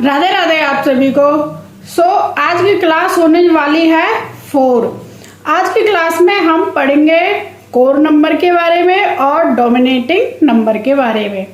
राधे राधे आप सभी को। आज की क्लास होने वाली है 4। आज की क्लास में हम पढ़ेंगे कोर नंबर के बारे में और डोमिनेटिंग नंबर के बारे में।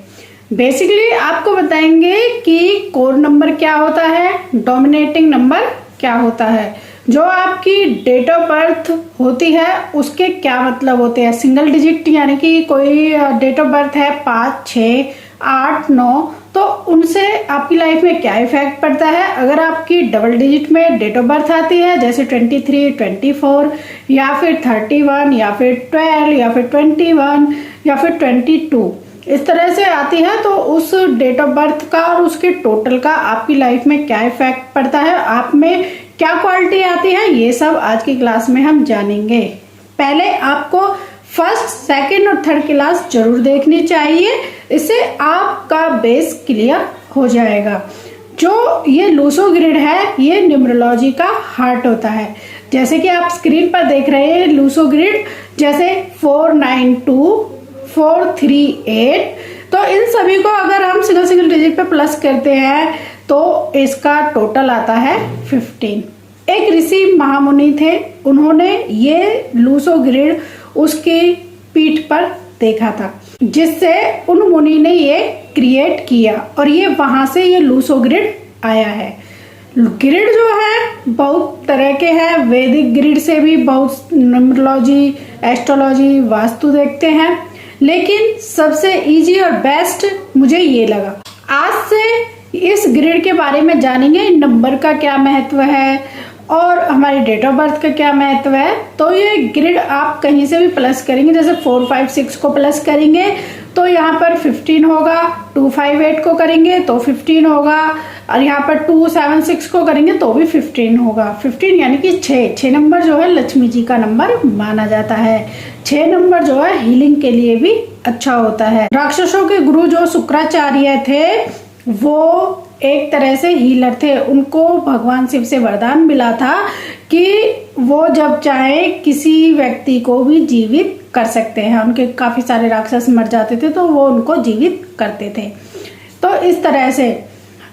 बेसिकली आपको बताएंगे कि कोर नंबर क्या होता है, डोमिनेटिंग नंबर क्या होता है, जो आपकी डेट ऑफ बर्थ होती है उसके क्या मतलब होते हैं। सिंगल डिजिट यानी कि कोई डेट ऑफ बर्थ है 5, 6, 8, 9, तो उनसे आपकी लाइफ में क्या इफेक्ट पड़ता है। अगर आपकी डबल डिजिट में डेट ऑफ बर्थ आती है जैसे 23, 24 या फिर 31 या फिर 12 या फिर 21 या फिर 22 इस तरह से आती है, तो उस डेट ऑफ बर्थ का और उसके टोटल का आपकी लाइफ में क्या इफेक्ट पड़ता है, आप में क्या क्वालिटी आती है, ये सब आज की क्लास में हम जानेंगे। पहले आपको फर्स्ट, सेकंड और थर्ड क्लास जरूर देखनी चाहिए, इससे आपका बेस क्लियर हो जाएगा। जो ये लूसो ग्रिड है ये न्यूमरोलॉजी का हार्ट होता है। जैसे कि आप स्क्रीन पर देख रहे हैं लूसो ग्रिड, जैसे 492, 438, तो इन सभी को अगर हम सिंगल डिजिट पे प्लस करते हैं तो इसका टोटल आता है 15। एक ऋषि महामुनि थे, उन्होंने ये लूसो ग्रिड उसकी पीठ पर देखा था, जिससे उन मुनि ने ये क्रिएट किया और ये वहां से ये लूसो ग्रिड आया है। ग्रिड जो है बहुत तरह के हैं, वैदिक ग्रिड से भी बहुत न्यूमरोलॉजी, एस्ट्रोलॉजी, वास्तु देखते हैं, लेकिन सबसे इजी और बेस्ट मुझे ये लगा। आज से इस ग्रिड के बारे में जानेंगे, नंबर का क्या महत्व है और हमारी डेट ऑफ बर्थ का क्या महत्व है। तो ये ग्रिड आप कहीं से भी प्लस करेंगे, जैसे 4, 5, 6 को प्लस करेंगे तो यहाँ पर 15 होगा, 2, 5, 8 को करेंगे तो 15 होगा, और यहाँ पर 2, 7, 6 को करेंगे तो भी 15 होगा। 15 यानी कि 6 नंबर जो है लक्ष्मी जी का नंबर माना जाता है। 6 नंबर जो है हीलिंग के लिए भी अच्छा होता है। राक्षसों के गुरु जो शुक्राचार्य थे वो एक तरह से हीलर थे। उनको भगवान शिव से वरदान मिला था कि वो जब चाहे किसी व्यक्ति को भी जीवित कर सकते हैं। उनके काफी सारे राक्षस मर जाते थे तो वो उनको जीवित करते थे। तो इस तरह से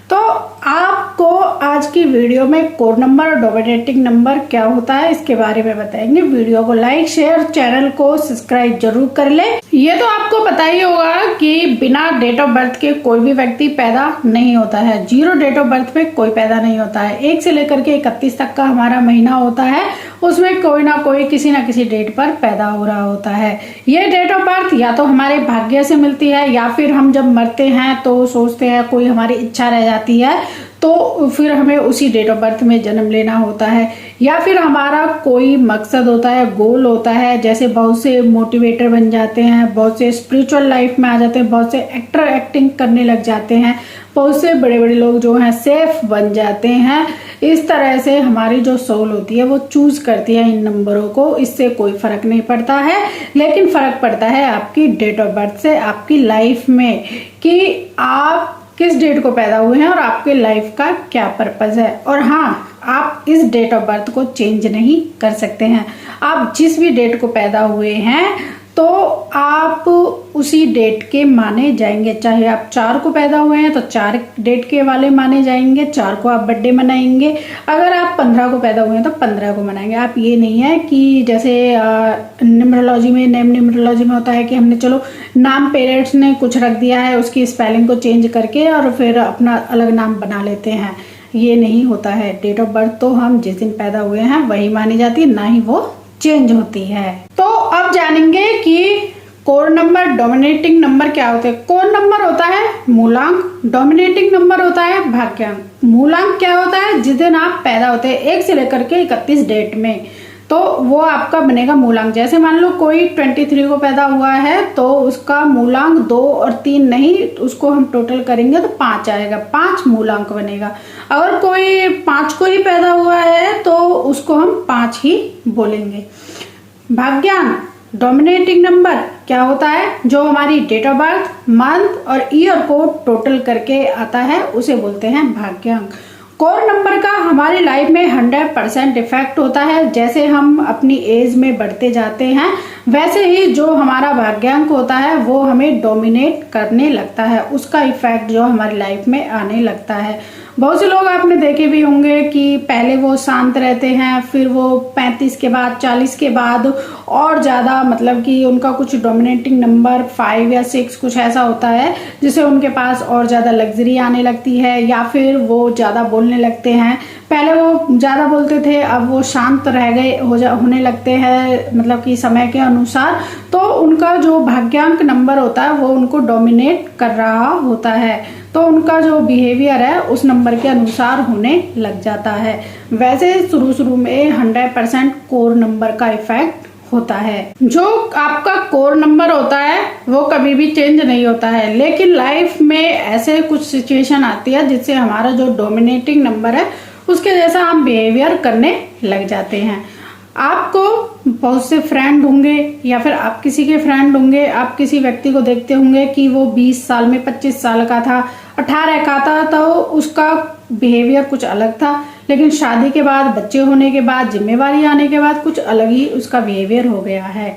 तो आपको आज की वीडियो में कोर नंबर और डोमिनेटिंग नंबर क्या होता है इसके बारे में बताएंगे। वीडियो को लाइक, शेयर, चैनल को सब्सक्राइब जरूर कर ले। ये तो आपको पता ही होगा कि बिना डेट ऑफ बर्थ के कोई भी व्यक्ति पैदा नहीं होता है। 0 डेट ऑफ बर्थ पे कोई पैदा नहीं होता है। 1 से लेकर के 31 तक का हमारा महीना होता है, उसमें कोई ना कोई किसी ना किसी डेट पर पैदा हो रहा होता है। ये डेट ऑफ बर्थ या तो हमारे भाग्य से मिलती है या फिर हम जब मरते हैं तो सोचते हैं कोई हमारी इच्छा रह जाती है तो फिर हमें उसी डेट ऑफ बर्थ में जन्म लेना होता है, या फिर हमारा कोई मकसद होता है, गोल होता है। जैसे बहुत से मोटिवेटर बन जाते हैं, बहुत से स्पिरिचुअल लाइफ में आ जाते हैं, बहुत से एक्टर एक्टिंग करने लग जाते हैं, बहुत से बड़े बड़े लोग जो हैं सेफ बन जाते हैं। इस तरह से हमारी जो सोल होती है वो चूज करती है इन नंबरों को। इससे कोई फर्क नहीं पड़ता है, लेकिन फर्क पड़ता है आपकी डेट ऑफ बर्थ से, आपकी लाइफ में, कि आप किस डेट को पैदा हुए हैं और आपके लाइफ का क्या पर्पस है। और हाँ, आप इस डेट ऑफ बर्थ को चेंज नहीं कर सकते हैं। आप जिस भी डेट को पैदा हुए हैं तो आप उसी डेट के माने जाएंगे। चाहे आप 4 को पैदा हुए हैं तो 4 डेट के वाले माने जाएंगे, 4 को आप बर्थडे मनाएंगे। अगर आप 15 को पैदा हुए हैं तो 15 को मनाएंगे। आप ये नहीं है कि जैसे न्यूमरोलॉजी में, नेम न्यूमरोलॉजी में होता है कि हमने चलो नाम पेरेंट्स ने कुछ रख दिया है, उसकी स्पेलिंग को चेंज करके और फिर अपना अलग नाम बना लेते हैं। ये नहीं होता है। डेट ऑफ बर्थ तो हम जिस दिन पैदा हुए हैं वही मानी जाती है, ना ही वो चेंज होती है। तो अब जानेंगे कि कोर नंबर, डोमिनेटिंग नंबर क्या होते हैं। कोर नंबर होता है मूलांक, डोमिनेटिंग नंबर होता है भाग्यांक। मूलांक क्या होता है, जिस दिन आप पैदा होते हैं 1 से लेकर के 31 डेट में, तो वो आपका बनेगा मूलांक। जैसे मान लो कोई 23 को पैदा हुआ है तो उसका मूलांक 2 और 3 नहीं, उसको हम टोटल करेंगे तो 5 आएगा, 5 मूलांक बनेगा। अगर कोई 5 को ही पैदा हुआ है तो उसको हम 5 ही बोलेंगे। भाग्यांक, डोमिनेटिंग नंबर क्या होता है, जो हमारी डेट ऑफ बर्थ, मंथ और ईयर को टोटल करके आता है उसे बोलते हैं भाग्यांक। कोर नंबर का हमारी लाइफ में 100% इफेक्ट होता है। जैसे हम अपनी एज में बढ़ते जाते हैं वैसे ही जो हमारा भाग्यांक होता है वो हमें डोमिनेट करने लगता है, उसका इफेक्ट जो हमारी लाइफ में आने लगता है। बहुत से लोग आपने देखे भी होंगे कि पहले वो शांत रहते हैं, फिर वो 35 के बाद 40 के बाद और ज़्यादा मतलब कि उनका कुछ डोमिनेटिंग नंबर 5 या 6 कुछ ऐसा होता है जिससे उनके पास और ज़्यादा लग्जरी आने लगती है, या फिर वो ज़्यादा बोलने लगते हैं। पहले वो ज़्यादा बोलते थे, अब वो शांत रह गए होने लगते हैं मतलब कि समय के अनुसार। तो उनका जो भाग्यांक नंबर होता है वो उनको डोमिनेट कर रहा होता है, तो उनका जो बिहेवियर है उस नंबर के अनुसार होने लग जाता है। वैसे शुरू में 100% कोर नंबर का इफेक्ट होता है। जो आपका कोर नंबर होता है वो कभी भी चेंज नहीं होता है, लेकिन लाइफ में ऐसे कुछ सिचुएशन आती है जिससे हमारा जो डोमिनेटिंग नंबर है उसके जैसा हम बिहेवियर करने लग जाते हैं। आपको बहुत से फ्रेंड होंगे या फिर आप किसी के फ्रेंड होंगे, आप किसी व्यक्ति को देखते होंगे कि वो 20 साल में 25 साल का था, 18 का था, तो उसका बिहेवियर कुछ अलग था, लेकिन शादी के बाद, बच्चे होने के बाद, जिम्मेवारी आने के बाद कुछ अलग ही उसका बिहेवियर हो गया है।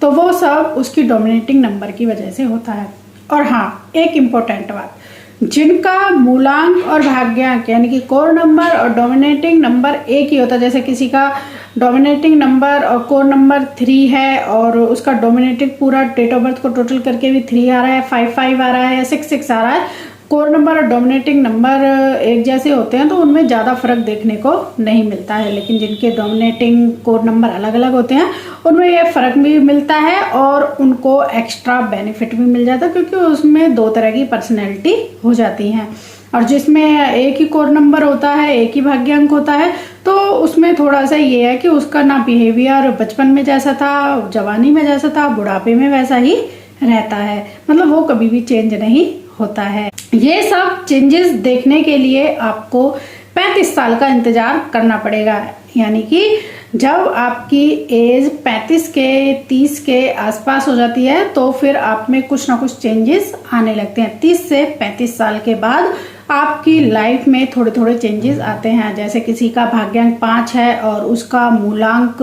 तो वो सब उसकी डोमिनेटिंग नंबर की वजह से होता है। और हाँ, एक इम्पोर्टेंट बात, जिनका मूलांक और भाग्यांक यानी कि कोर नंबर और डोमिनेटिंग नंबर एक ही होता है, जैसे किसी का डोमिनेटिंग नंबर और कोर नंबर 3 है और उसका डोमिनेटिंग पूरा डेट ऑफ बर्थ को टोटल करके भी 3 आ रहा है, 5 आ रहा है या 6 आ रहा है, कोर नंबर और डोमिनेटिंग नंबर एक जैसे होते हैं तो उनमें ज़्यादा फर्क देखने को नहीं मिलता है। लेकिन जिनके डोमिनेटिंग कोर नंबर अलग अलग होते हैं उनमें ये फर्क भी मिलता है और उनको एक्स्ट्रा बेनिफिट भी मिल जाता है, क्योंकि उसमें 2 तरह की पर्सनैलिटी हो जाती हैं। और जिसमें एक ही कोर नंबर होता है, एक ही भाग्यांक होता है, तो उसमें थोड़ा सा ये है कि उसका ना बिहेवियर बचपन में जैसा था, जवानी में जैसा था, बुढ़ापे में वैसा ही रहता है, मतलब वो कभी भी चेंज नहीं होता है। ये सब चेंजेस देखने के लिए आपको 35 साल का इंतजार करना पड़ेगा, यानी कि जब आपकी एज 35 के 30 के आसपास हो जाती है तो फिर आप में कुछ ना कुछ चेंजेस आने लगते हैं। 30 से 35 साल के बाद आपकी लाइफ में थोड़े थोड़े चेंजेस आते हैं। जैसे किसी का भाग्यांक 5 है और उसका मूलांक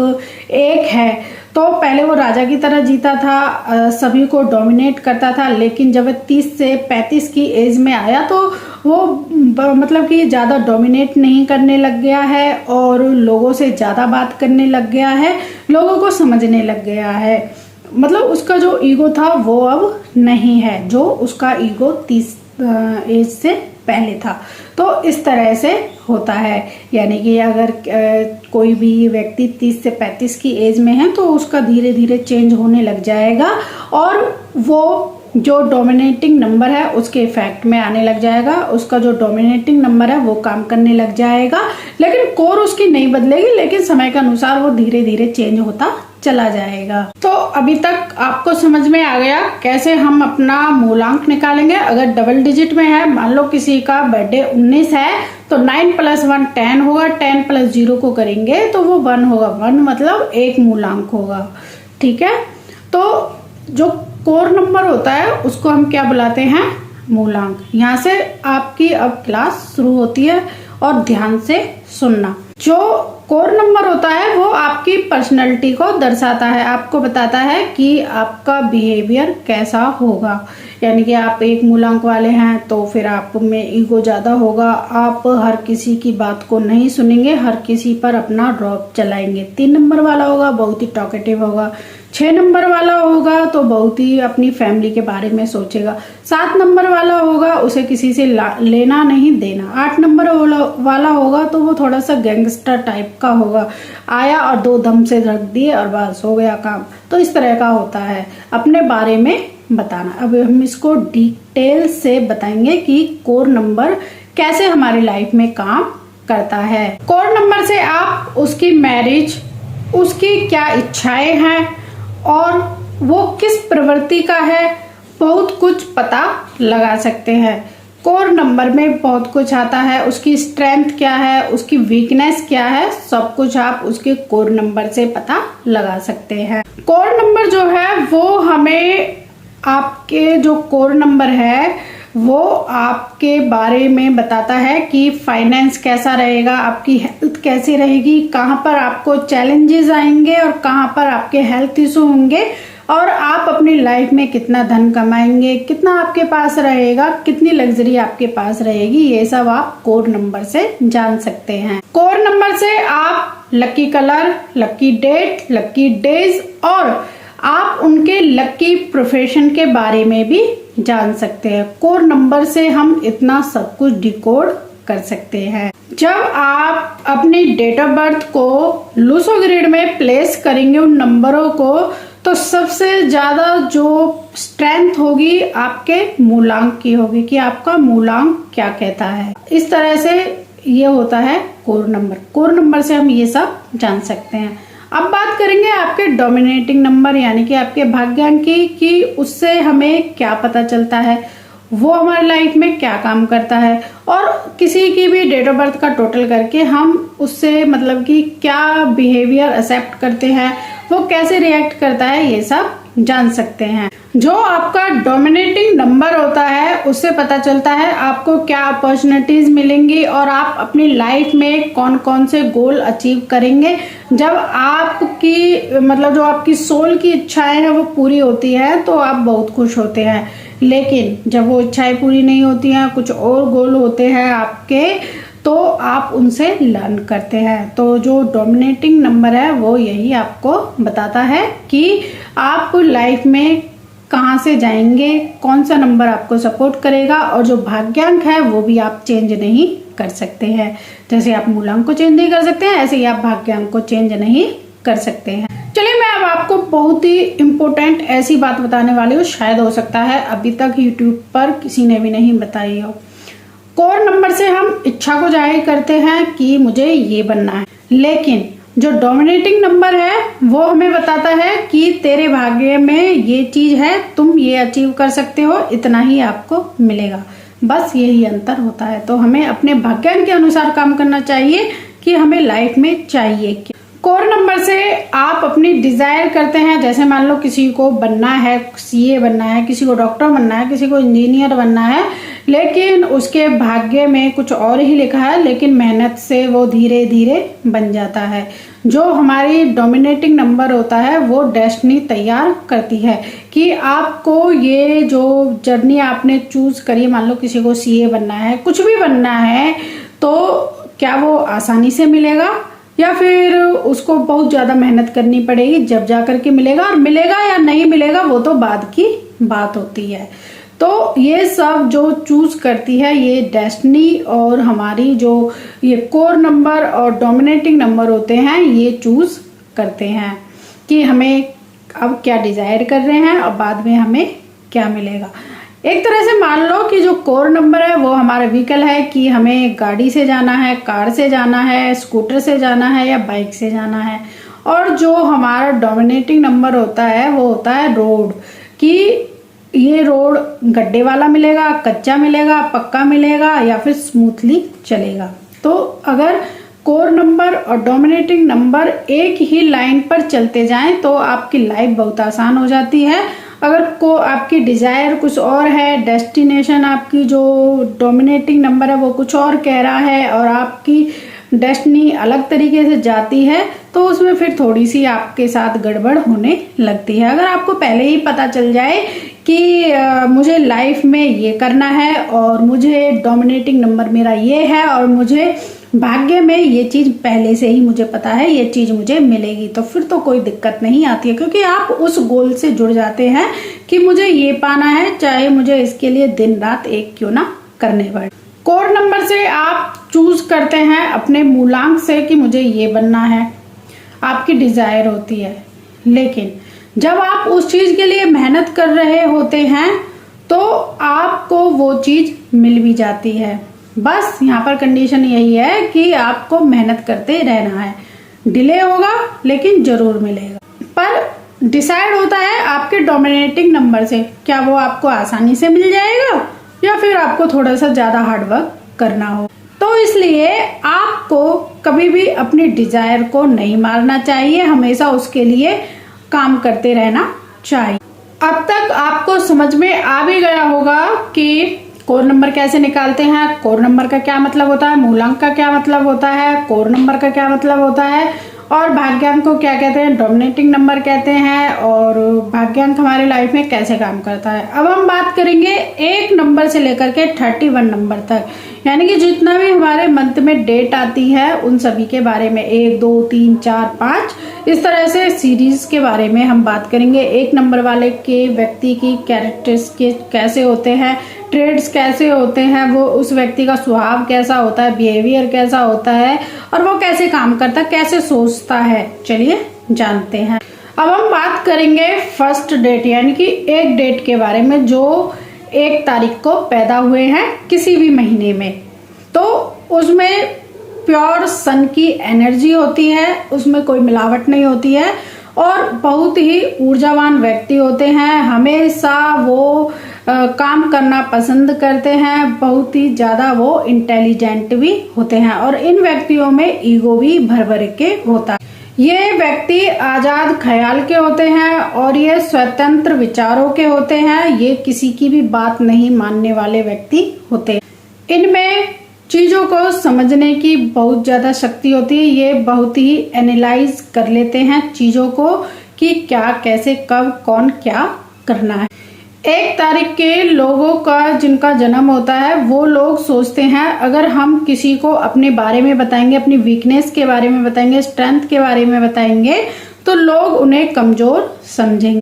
1 है, तो पहले वो राजा की तरह जीता था, सभी को डोमिनेट करता था, लेकिन जब 30 से 35 की एज में आया तो वो मतलब कि ज़्यादा डोमिनेट नहीं करने लग गया है और लोगों से ज़्यादा बात करने लग गया है, लोगों को समझने लग गया है। मतलब उसका जो ईगो था वो अब नहीं है, जो उसका ईगो 30 एज से पहले था। तो इस तरह से होता है, यानी कि अगर कोई भी व्यक्ति 30 से 35 की एज में है तो उसका धीरे धीरे चेंज होने लग जाएगा और वो जो डोमिनेटिंग नंबर है उसके इफेक्ट में आने लग जाएगा, उसका जो डोमिनेटिंग नंबर है वो काम करने लग जाएगा, लेकिन कोर उसकी नहीं बदलेगी, लेकिन समय के अनुसार वो धीरे धीरे चेंज होता चला जाएगा। तो अभी तक आपको समझ में आ गया कैसे हम अपना मूलांक निकालेंगे। अगर डबल डिजिट में है, मान लो किसी का बर्थडे 19 है तो 9 + 1 10 होगा, 10 + 0 को करेंगे तो वो 1 होगा, 1 मतलब एक मूलांक होगा। ठीक है, तो जो कोर नंबर होता है उसको हम क्या बुलाते हैं? मूलांक। यहाँ से आपकी अब क्लास शुरू होती है और ध्यान से सुनना। जो कोर नंबर होता है वो आपकी पर्सनैलिटी को दर्शाता है, आपको बताता है कि आपका बिहेवियर कैसा होगा। यानी कि आप एक मूलांक वाले हैं तो फिर आप में ईगो ज़्यादा होगा, आप हर किसी की बात को नहीं सुनेंगे, हर किसी पर अपना ड्रॉप चलाएंगे। 3 नंबर वाला होगा बहुत ही टॉकेटिव होगा, 6 नंबर वाला होगा तो बहुत ही अपनी फैमिली के बारे में सोचेगा, 7 नंबर वाला होगा उसे किसी से लेना नहीं देना, 8 नंबर वाला होगा तो वो थोड़ा सा गैंगस्टर टाइप का होगा, आया और 2 दम से रख दिए और बस हो गया काम। तो इस तरह का होता है अपने बारे में बताना। अब हम इसको डिटेल से बताएंगे कि कोर नंबर कैसे हमारी लाइफ में काम करता है। कोर नंबर से आप उसकी मैरिज, उसकी क्या इच्छाएं हैं और वो किस प्रवृत्ति का है, बहुत कुछ पता लगा सकते हैं। कोर नंबर में बहुत कुछ आता है, उसकी स्ट्रेंथ क्या है, उसकी वीकनेस क्या है, सब कुछ आप उसके कोर नंबर से पता लगा सकते हैं। कोर नंबर जो है वो हमें आपके जो कोर नंबर है वो आपके बारे में बताता है कि फाइनेंस कैसा रहेगा, आपकी हेल्थ कैसी रहेगी, कहाँ पर आपको चैलेंजेस आएंगे और कहाँ पर आपके हेल्थ इशू होंगे, और आप अपनी लाइफ में कितना धन कमाएंगे, कितना आपके पास रहेगा, कितनी लग्जरी आपके पास रहेगी, ये सब आप कोर नंबर से जान सकते हैं। कोर नंबर से आप lucky colour, lucky date, lucky days और आप उनके लकी प्रोफेशन के बारे में भी जान सकते हैं। कोर नंबर से हम इतना सब कुछ डिकोड कर सकते हैं। जब आप अपनी डेट ऑफ बर्थ को लूसो ग्रिड में प्लेस करेंगे उन नंबरों को, तो सबसे ज्यादा जो स्ट्रेंथ होगी आपके मूलांक की होगी कि आपका मूलांक क्या कहता है। इस तरह से ये होता है कोर नंबर। कोर नंबर से हम ये सब जान सकते हैं। अब बात करेंगे आपके डोमिनेटिंग नंबर यानी कि आपके भाग्यांक की, कि उससे हमें क्या पता चलता है, वो हमारी लाइफ में क्या काम करता है, और किसी की भी डेट ऑफ बर्थ का टोटल करके हम उससे मतलब कि क्या बिहेवियर एक्सेप्ट करते हैं, वो कैसे रिएक्ट करता है, ये सब जान सकते हैं। जो आपका डोमिनेटिंग नंबर होता है उससे पता चलता है आपको क्या अपॉर्चुनिटीज मिलेंगी और आप अपनी लाइफ में कौन कौन से गोल अचीव करेंगे। जब आपकी मतलब जो आपकी सोल की इच्छाएं हैं वो पूरी होती है तो आप बहुत खुश होते हैं, लेकिन जब वो इच्छाएं पूरी नहीं होती हैं, कुछ और गोल होते हैं आपके, तो आप उनसे लर्न करते हैं। तो जो डोमिनेटिंग नंबर है वो यही आपको बताता है कि आप लाइफ में कहाँ से जाएंगे, कौन सा नंबर आपको सपोर्ट करेगा, और जो भाग्यांक है वो भी आप चेंज नहीं कर सकते हैं। जैसे आप मूलांक को चेंज नहीं कर सकते हैं, ऐसे ही आप भाग्यांक को चेंज नहीं कर सकते हैं। चलिए मैं अब आपको बहुत ही इम्पोर्टेंट ऐसी बात बताने वाली हूँ, शायद हो सकता है अभी तक यूट्यूब पर किसी ने भी नहीं बताई हो। कोर नंबर से हम इच्छा को जाहिर करते हैं कि मुझे ये बनना है, लेकिन जो डोमिनेटिंग नंबर है वो हमें बताता है कि तेरे भाग्य में ये चीज है, तुम ये अचीव कर सकते हो, इतना ही आपको मिलेगा। बस यही अंतर होता है। तो हमें अपने भाग्यांक के अनुसार काम करना चाहिए कि हमें लाइफ में चाहिए क्या। कोर नंबर से आप अपनी डिजायर करते हैं, जैसे मान लो किसी को बनना है, सीए बनना है, किसी को डॉक्टर बनना है, किसी को इंजीनियर बनना है, लेकिन उसके भाग्य में कुछ और ही लिखा है, लेकिन मेहनत से वो धीरे धीरे बन जाता है। जो हमारी डोमिनेटिंग नंबर होता है वो डेस्टिनी तैयार करती है कि आपको ये जो जर्नी आपने चूज करी, मान लो किसी को सीए बनना है, कुछ भी बनना है, तो क्या वो आसानी से मिलेगा या फिर उसको बहुत ज्यादा मेहनत करनी पड़ेगी, जब जाकर के मिलेगा, और मिलेगा या नहीं मिलेगा वो तो बाद की बात होती है। तो ये सब जो चूज करती है ये डेस्टिनी, और हमारी जो ये कोर नंबर और डोमिनेटिंग नंबर होते हैं ये चूज करते हैं कि हमें अब क्या डिजायर कर रहे हैं और बाद में हमें क्या मिलेगा। एक तरह से मान लो कि जो कोर नंबर है वो हमारा व्हीकल है कि हमें गाड़ी से जाना है, कार से जाना है, स्कूटर से जाना है या बाइक से जाना है, और जो हमारा डोमिनेटिंग नंबर होता है वो होता है रोड, कि ये रोड गड्ढे वाला मिलेगा, कच्चा मिलेगा, पक्का मिलेगा या फिर स्मूथली चलेगा। तो अगर कोर नंबर और डोमिनेटिंग नंबर एक ही लाइन पर चलते जाएं तो आपकी लाइफ बहुत आसान हो जाती है। अगर को आपकी डिजायर कुछ और है, डेस्टिनेशन आपकी जो डोमिनेटिंग नंबर है वो कुछ और कह रहा है और आपकी डेस्टिनी अलग तरीके से जाती है, तो उसमें फिर थोड़ी सी आपके साथ गड़बड़ होने लगती है। अगर आपको पहले ही पता चल जाए कि मुझे लाइफ में ये करना है और मुझे डोमिनेटिंग नंबर मेरा ये है और मुझे भाग्य में ये चीज पहले से ही मुझे पता है, ये चीज मुझे मिलेगी, तो फिर तो कोई दिक्कत नहीं आती है, क्योंकि आप उस गोल से जुड़ जाते हैं कि मुझे ये पाना है, चाहे मुझे इसके लिए दिन रात एक क्यों ना करने पड़े। कोड नंबर से आप चूज करते हैं अपने मूलांक से कि मुझे ये बनना है, आपकी डिजायर होती है, लेकिन जब आप उस चीज के लिए मेहनत कर रहे होते हैं तो आपको वो चीज मिल भी जाती है। बस यहाँ पर कंडीशन यही है कि आपको मेहनत करते रहना है, डिले होगा लेकिन जरूर मिलेगा। पर डिसाइड होता है आपके डोमिनेटिंग नंबर से, क्या वो आपको आसानी से मिल जाएगा या फिर आपको थोड़ा सा ज्यादा हार्डवर्क करना हो। तो इसलिए आपको कभी भी अपनी डिजायर को नहीं मारना चाहिए, हमेशा उसके लिए काम करते रहना चाहिए। अब तक आपको समझ में आ भी गया होगा कि कोड नंबर कैसे निकालते हैं, कोड नंबर का क्या मतलब होता है, मूलांक का क्या मतलब होता है, कोड नंबर का क्या मतलब होता है, और भाग्यांक को क्या कहते हैं, डोमिनेटिंग नंबर कहते हैं, और भाग्यांक हमारे लाइफ में कैसे काम करता है। अब हम बात करेंगे 1 नंबर से लेकर के 31 नंबर तक, यानी कि जितना भी हमारे मंथ में डेट आती है उन सभी के बारे में, 1 2 3 4 5 इस तरह से सीरीज के बारे में हम बात करेंगे। 1 नंबर वाले के व्यक्ति की कैरेक्टरिस्टिक्स कैसे होते हैं, ट्रेड्स कैसे होते हैं, वो उस व्यक्ति का स्वभाव कैसा होता है, बिहेवियर कैसा होता है, और वो कैसे काम करता है, कैसे सोचता है, चलिए जानते हैं। अब हम बात करेंगे फर्स्ट डेट यानी कि एक डेट के बारे में जो 1 तारीख को पैदा हुए हैं किसी भी महीने में। तो उसमें प्योर सन की एनर्जी होती है, उसमें कोई मिलावट नहीं होती है, और बहुत ही ऊर्जावान व्यक्ति होते हैं। हमेशा वो काम करना पसंद करते हैं, बहुत ही ज्यादा वो इंटेलिजेंट भी होते हैं, और इन व्यक्तियों में ईगो भी भर भर के होता है। ये व्यक्ति आजाद ख्याल के होते हैं और ये स्वतंत्र विचारों के होते हैं। ये किसी की भी बात नहीं मानने वाले व्यक्ति होते हैं। इनमें चीजों को समझने की बहुत ज्यादा शक्ति होती है। ये बहुत ही एनालाइज कर लेते हैं चीजों को कि क्या, कैसे, कब, कौन क्या करना है। 1 तारीख के लोगों का जिनका जन्म होता है वो लोग सोचते हैं अगर हम किसी को अपने बारे में बताएंगे, अपनी वीकनेस के बारे में बताएंगे, स्ट्रेंथ के बारे में बताएंगे तो लोग उन्हें कमजोर समझेंगे।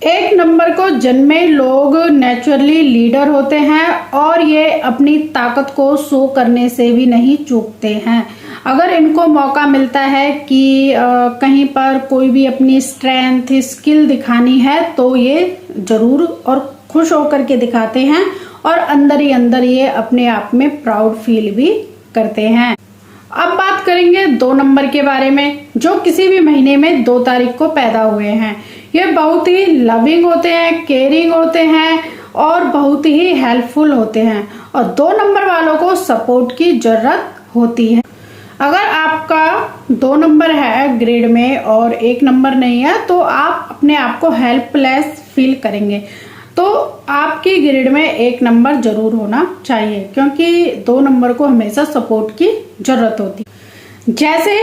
1 नंबर को जन्मे लोग नेचुरली लीडर होते हैं और ये अपनी ताकत को शो करने से भी नहीं चूकते हैं। अगर इनको मौका मिलता है कि कहीं पर कोई भी अपनी स्ट्रेंथ, स्किल दिखानी है तो ये जरूर और खुश होकर के दिखाते हैं, और अंदर ही अंदर ये अपने आप में प्राउड फील भी करते हैं। अब बात करेंगे 2 नंबर के बारे में जो किसी भी महीने में 2 तारीख को पैदा हुए हैं। ये बहुत ही लविंग होते हैं, केयरिंग होते हैं और बहुत ही हेल्पफुल होते हैं, और 2 नंबर वालों को सपोर्ट की जरूरत होती है। अगर आपका 2 नंबर है ग्रेड में और 1 नंबर नहीं है तो आप अपने आप को हेल्पलेस फील करेंगे। तो आपकी ग्रेड में 1 नंबर जरूर होना चाहिए, क्योंकि 2 नंबर को हमेशा सपोर्ट की जरूरत होती है। जैसे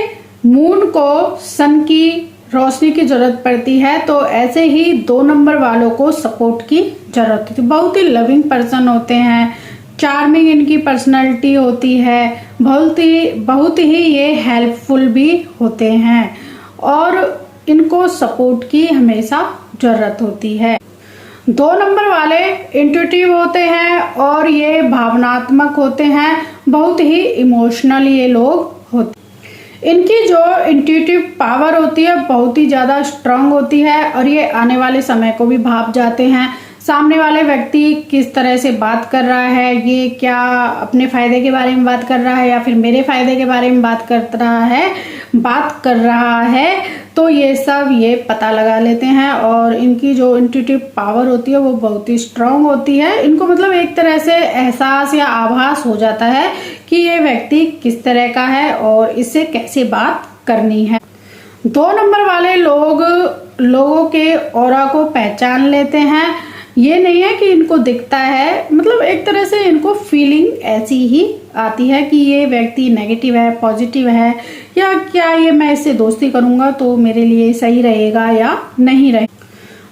मून को सन की रोशनी की जरूरत पड़ती है तो ऐसे ही 2 नंबर वालों को सपोर्ट की जरूरत होती है। बहुत ही लविंग पर्सन होते हैं, चार्मिंग इनकी पर्सनालिटी होती है, बहुत ही ये हेल्पफुल भी होते हैं और इनको सपोर्ट की हमेशा जरूरत होती है। 2 नंबर वाले इंट्यूटिव होते हैं और ये भावनात्मक होते हैं, बहुत ही इमोशनल ये लोग होते हैं। इनकी जो इंट्यूटिव पावर होती है बहुत ही ज्यादा स्ट्रांग होती है और ये आने वाले समय को भी भाप जाते हैं। सामने वाले व्यक्ति किस तरह से बात कर रहा है, ये क्या अपने फायदे के बारे में बात कर रहा है या फिर मेरे फायदे के बारे में बात कर रहा है, तो ये सब ये पता लगा लेते हैं। और इनकी जो इंट्यूटिव पावर होती है वो बहुत ही स्ट्रांग होती है। इनको मतलब एक तरह से एहसास या आभास हो जाता है कि ये व्यक्ति किस तरह का है और इससे कैसे बात करनी है। 2 नंबर वाले लोगों के ऑरा को पहचान लेते हैं। ये नहीं है कि इनको दिखता है, मतलब एक तरह से इनको फीलिंग ऐसी ही आती है कि ये व्यक्ति नेगेटिव है, पॉजिटिव है, या क्या ये मैं इससे दोस्ती करूंगा तो मेरे लिए सही रहेगा या नहीं रहेगा।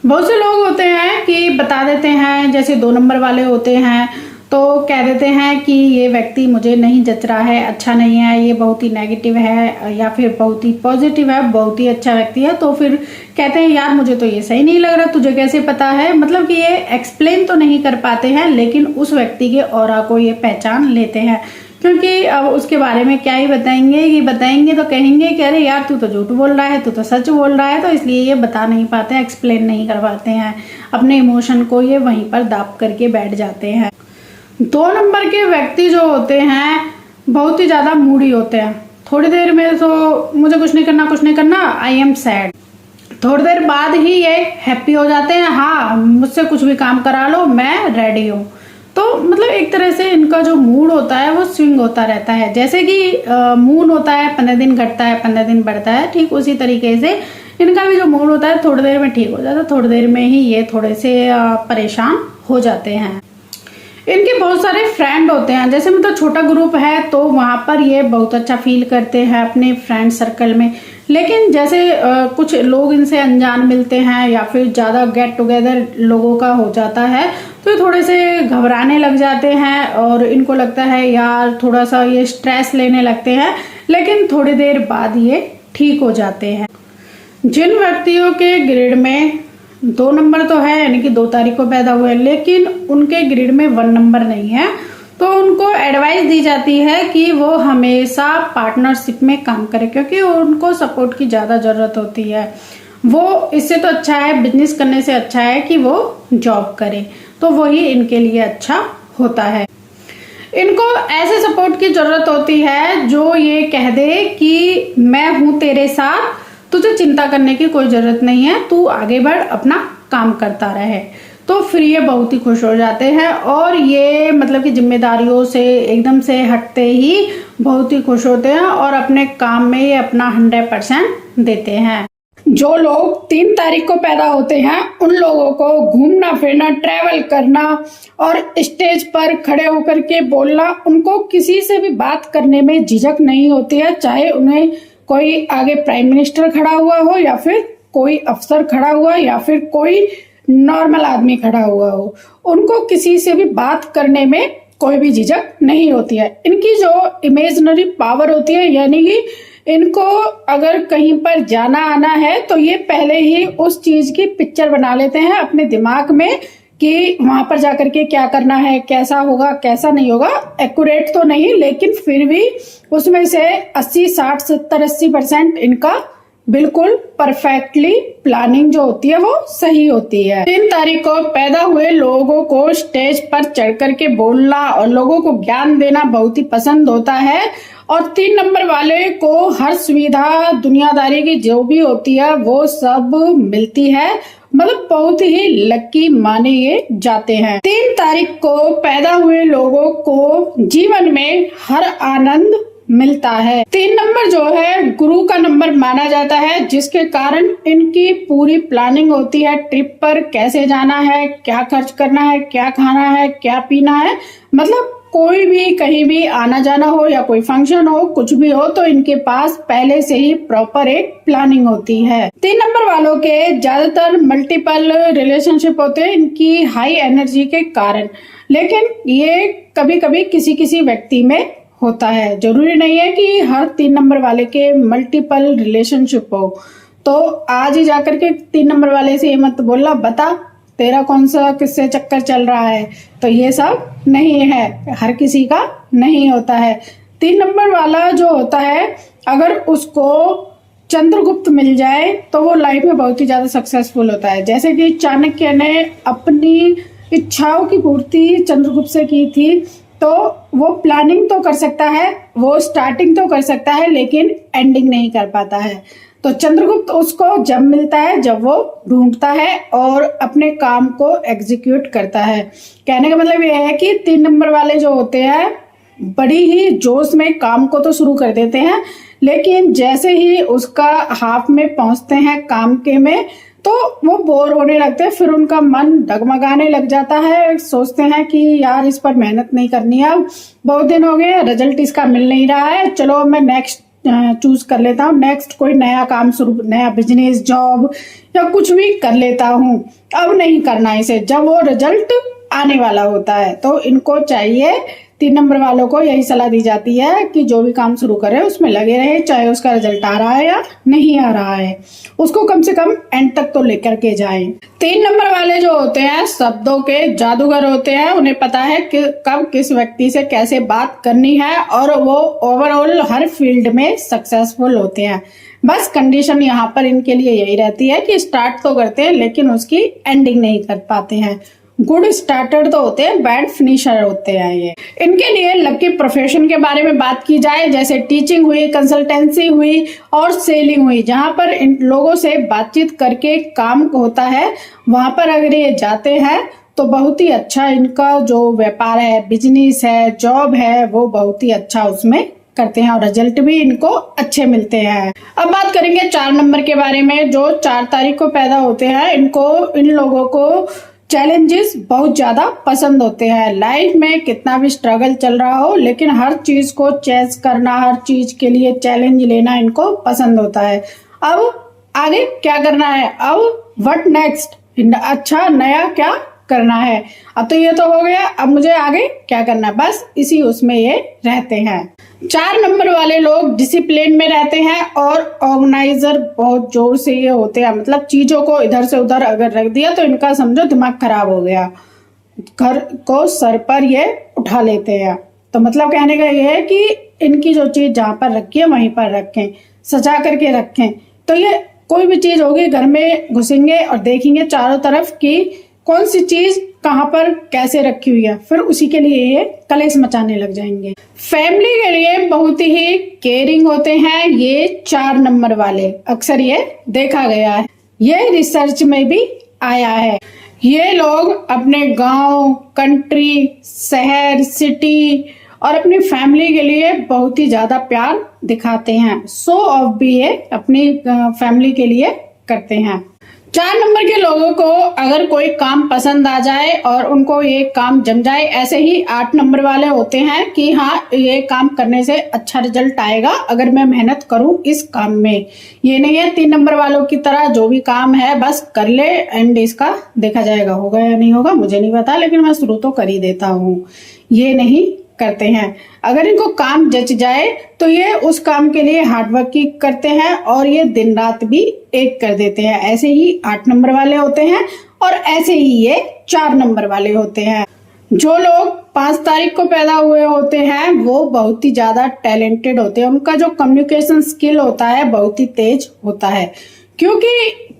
बहुत से लोग होते हैं कि बता देते हैं, जैसे 2 नंबर वाले होते हैं तो कह देते हैं कि ये व्यक्ति मुझे नहीं जच रहा है, अच्छा नहीं है, ये बहुत ही नेगेटिव है या फिर बहुत ही पॉजिटिव है, बहुत ही अच्छा व्यक्ति है। तो फिर कहते हैं यार मुझे तो ये सही नहीं लग रहा, तुझे कैसे पता है। मतलब कि ये एक्सप्लेन तो नहीं कर पाते हैं लेकिन उस व्यक्ति के ऑरा को ये पहचान लेते हैं, क्योंकि अब उसके बारे में क्या ही बताएंगे, ये बताएंगे तो कहेंगे कि अरे यार तू तो झूठ बोल रहा है, तू तो सच बोल रहा है। तो इसलिए ये बता नहीं पाते, एक्सप्लेन नहीं कर पाते हैं, अपने इमोशन को ये वहीं पर दाब करके बैठ जाते हैं। 2 नंबर के व्यक्ति जो होते हैं बहुत ही ज्यादा मूडी होते हैं। थोड़ी देर में तो मुझे कुछ नहीं करना, आई एम सैड। थोड़ी देर बाद ही ये हैप्पी हो जाते हैं, हाँ मुझसे कुछ भी काम करा लो मैं रेडी हूँ। तो मतलब एक तरह से इनका जो मूड होता है वो स्विंग होता रहता है। जैसे कि मून होता है 15 दिन घटता है 15 दिन बढ़ता है, ठीक उसी तरीके से इनका भी जो मूड होता है थोड़ी देर में ठीक हो जाता है, थोड़ी देर में ही ये थोड़े से परेशान हो जाते हैं। इनके बहुत सारे फ्रेंड होते हैं, जैसे मतलब छोटा ग्रुप है तो वहां पर ये बहुत अच्छा फील करते हैं अपने फ्रेंड सर्कल में। लेकिन जैसे कुछ लोग इनसे अनजान मिलते हैं या फिर ज़्यादा गेट टुगेदर लोगों का हो जाता है तो ये थोड़े से घबराने लग जाते हैं और इनको लगता है यार थोड़ा सा ये स्ट्रेस लेने लगते हैं, लेकिन थोड़ी देर बाद ये ठीक हो जाते हैं। जिन व्यक्तियों के ग्रिड में 2 नंबर तो है, यानी कि 2 तारीख को पैदा हुए, लेकिन उनके ग्रिड में 1 नंबर नहीं है, तो उनको एडवाइस दी जाती है कि वो हमेशा पार्टनरशिप में काम करें, क्योंकि उनको सपोर्ट की ज़्यादा ज़रूरत होती है। वो इससे तो अच्छा है, बिजनेस करने से अच्छा है कि वो जॉब करें, तो वही इनके लिए अच्छा होता है। इनको ऐसे सपोर्ट की ज़रूरत होती है जो ये कह दे कि मैं हूँ तेरे साथ, तुझे चिंता करने की कोई ज़रूरत नहीं है, तू आगे बढ़, अपना काम करता रहे। तो फिर ये बहुत ही खुश हो जाते हैं और ये मतलब कि जिम्मेदारियों से एकदम से हटते ही बहुत ही खुश होते हैं और अपने काम में ये अपना 100% देते हैं। जो लोग 3 तारीख को पैदा होते हैं उन लोगों को घूमना फिरना, ट्रैवल करना और स्टेज पर खड़े होकर के बोलना, उनको किसी से भी बात करने में झिझक नहीं होती है, चाहे उन्हें कोई आगे प्राइम मिनिस्टर खड़ा हुआ हो या फिर कोई अफसर खड़ा हुआ या फिर कोई नॉर्मल आदमी खड़ा हुआ हो, उनको किसी से भी बात करने में कोई भी झिझक नहीं होती है। इनकी जो इमेजिनरी पावर होती है, यानी कि इनको अगर कहीं पर जाना आना है तो ये पहले ही उस चीज की पिक्चर बना लेते हैं अपने दिमाग में कि वहां पर जाकर के क्या करना है, कैसा होगा, कैसा नहीं होगा। एक्यूरेट तो नहीं, लेकिन फिर भी उसमें से 80, 60, 70, 80% इनका बिल्कुल परफेक्टली प्लानिंग जो होती है वो सही होती है। 3 तारीख को पैदा हुए लोगों को स्टेज पर चढ़ करके बोलना और लोगों को ज्ञान देना बहुत ही पसंद होता है। और 3 नंबर वाले को हर सुविधा दुनियादारी की जो भी होती है वो सब मिलती है, मतलब बहुत ही लकी माने ये जाते हैं। 3 तारीख को पैदा हुए लोगों को जीवन में हर आनंद मिलता है। 3 नंबर जो है गुरु का नंबर माना जाता है, जिसके कारण इनकी पूरी प्लानिंग होती है। ट्रिप पर कैसे जाना है, क्या खर्च करना है, क्या खाना है, क्या पीना है, मतलब कोई भी कहीं भी आना जाना हो या कोई फंक्शन हो, कुछ भी हो, तो इनके पास पहले से ही प्रॉपर एक प्लानिंग होती है। 3 नंबर वालों के ज्यादातर मल्टीपल रिलेशनशिप होते हैं इनकी हाई एनर्जी के कारण, लेकिन ये कभी कभी किसी किसी व्यक्ति में होता है। जरूरी नहीं है कि हर 3 नंबर वाले के मल्टीपल रिलेशनशिप हो। तो आज ही जाकर के 3 नंबर वाले से ये मत बोलना बता तेरा कौन सा किससे चक्कर चल रहा है, तो ये सब नहीं है, हर किसी का नहीं होता है। 3 नंबर वाला जो होता है अगर उसको चंद्रगुप्त मिल जाए तो वो लाइफ में बहुत ही ज्यादा सक्सेसफुल होता है। जैसे कि चाणक्य ने अपनी इच्छाओं की पूर्ति चंद्रगुप्त से की थी, तो वो प्लानिंग तो कर सकता है, वो स्टार्टिंग तो कर सकता है, लेकिन एंडिंग नहीं कर पाता है। तो चंद्रगुप्त उसको जब मिलता है जब वो ढूंढता है और अपने काम को एग्जीक्यूट करता है। कहने का मतलब ये है कि 3 नंबर वाले जो होते हैं बड़ी ही जोश में काम को तो शुरू कर देते हैं, लेकिन जैसे ही उसका हाफ में पहुंचते हैं काम के में तो वो बोर होने लगते हैं, फिर उनका मन डगमगाने लग जाता है। सोचते हैं कि यार इस पर मेहनत नहीं करनी है, अब बहुत दिन हो गए, रिजल्ट इसका मिल नहीं रहा है, चलो मैं नेक्स्ट चूज कर लेता हूँ, नेक्स्ट कोई नया काम शुरू, नया बिजनेस, जॉब या कुछ भी कर लेता हूँ, अब नहीं करना इसे, जब वो रिजल्ट आने वाला होता है। तो इनको चाहिए, 3 नंबर वालों को यही सलाह दी जाती है कि जो भी काम शुरू करे उसमें लगे रहे, चाहे उसका रिजल्ट आ रहा है या नहीं आ रहा है, उसको कम से कम एंड तक तो लेकर के जाए। 3 नंबर वाले जो होते हैं शब्दों के जादूगर होते हैं, उन्हें पता है कि कब किस व्यक्ति से कैसे बात करनी है और वो ओवरऑल हर फील्ड में सक्सेसफुल होते हैं। बस कंडीशन यहाँ पर इनके लिए यही रहती है कि स्टार्ट तो करते हैं लेकिन उसकी एंडिंग नहीं कर पाते हैं। गुड स्टार्टर तो होते हैं, बैड फिनिशर होते हैं ये। इनके लिए लकी प्रोफेशन के बारे में बात की जाए, जैसे टीचिंग हुई, कंसल्टेंसी हुई और सेलिंग हुई, जहां पर इन लोगों से बातचीत करके काम होता है, वहां पर अगर ये जाते हैं तो बहुत ही अच्छा इनका जो व्यापार है, बिजनेस है, जॉब है, वो बहुत ही अच्छा उसमें करते हैं और रिजल्ट भी इनको अच्छे मिलते हैं। अब बात करेंगे 4 नंबर के बारे में, जो 4 तारीख को पैदा होते हैं। इन लोगों को चैलेंजेस बहुत ज्यादा पसंद होते हैं। लाइफ में कितना भी स्ट्रगल चल रहा हो, लेकिन हर चीज को चेस करना, हर चीज के लिए चैलेंज लेना इनको पसंद होता है। अब आगे क्या करना है, अब व्हाट नेक्स्ट, अच्छा नया क्या करना है। अब तो ये तो हो गया, अब मुझे आगे क्या करना है, बस इसी उसमें ये रहते हैं। 4 नंबर वाले लोग डिसिप्लिन में रहते हैं और ऑर्गेनाइजर बहुत जोर से ये होते हैं। मतलब चीजों को इधर से उधर अगर रख दिया तो इनका समझो दिमाग खराब हो गया, घर को सर पर ये उठा लेते हैं। तो मतलब कहने का ये है कि इनकी जो चीज जहां पर रखी है वहीं पर रखें, सजा करके रखें। तो ये कोई भी चीज होगी, घर में घुसेंगे और देखेंगे चारों तरफ कि कौन सी चीज कहां पर कैसे रखी हुई है, फिर उसी के लिए ये कलेश मचाने लग जाएंगे। फैमिली के लिए बहुत ही केयरिंग होते हैं ये 4 नंबर वाले, अक्सर ये देखा गया है, ये रिसर्च में भी आया है। ये लोग अपने गांव, कंट्री, शहर, सिटी और अपनी फैमिली के लिए बहुत ही ज्यादा प्यार दिखाते हैं। शो ऑफ भी ये अपनी फैमिली के लिए करते हैं। 4 नंबर के लोगों को अगर कोई काम पसंद आ जाए और उनको ये काम जम जाए, ऐसे ही 8 नंबर वाले होते हैं कि हाँ ये काम करने से अच्छा रिजल्ट आएगा अगर मैं मेहनत करूं इस काम में। ये नहीं है 3 नंबर वालों की तरह जो भी काम है बस कर ले एंड इसका देखा जाएगा, होगा या नहीं होगा मुझे नहीं पता, लेकिन मैं शुरू तो कर ही देता हूँ। ये नहीं करते हैं। अगर इनको काम जच जाए तो ये उस काम के लिए हार्डवर्किंग करते हैं और ये दिन रात भी एक कर देते हैं। ऐसे ही 8 नंबर वाले होते हैं और ऐसे ही ये 4 नंबर वाले होते हैं। जो लोग 5 तारीख को पैदा हुए होते हैं वो बहुत ही ज्यादा टैलेंटेड होते हैं। उनका जो कम्युनिकेशन स्किल होता है बहुत ही तेज होता है, क्योंकि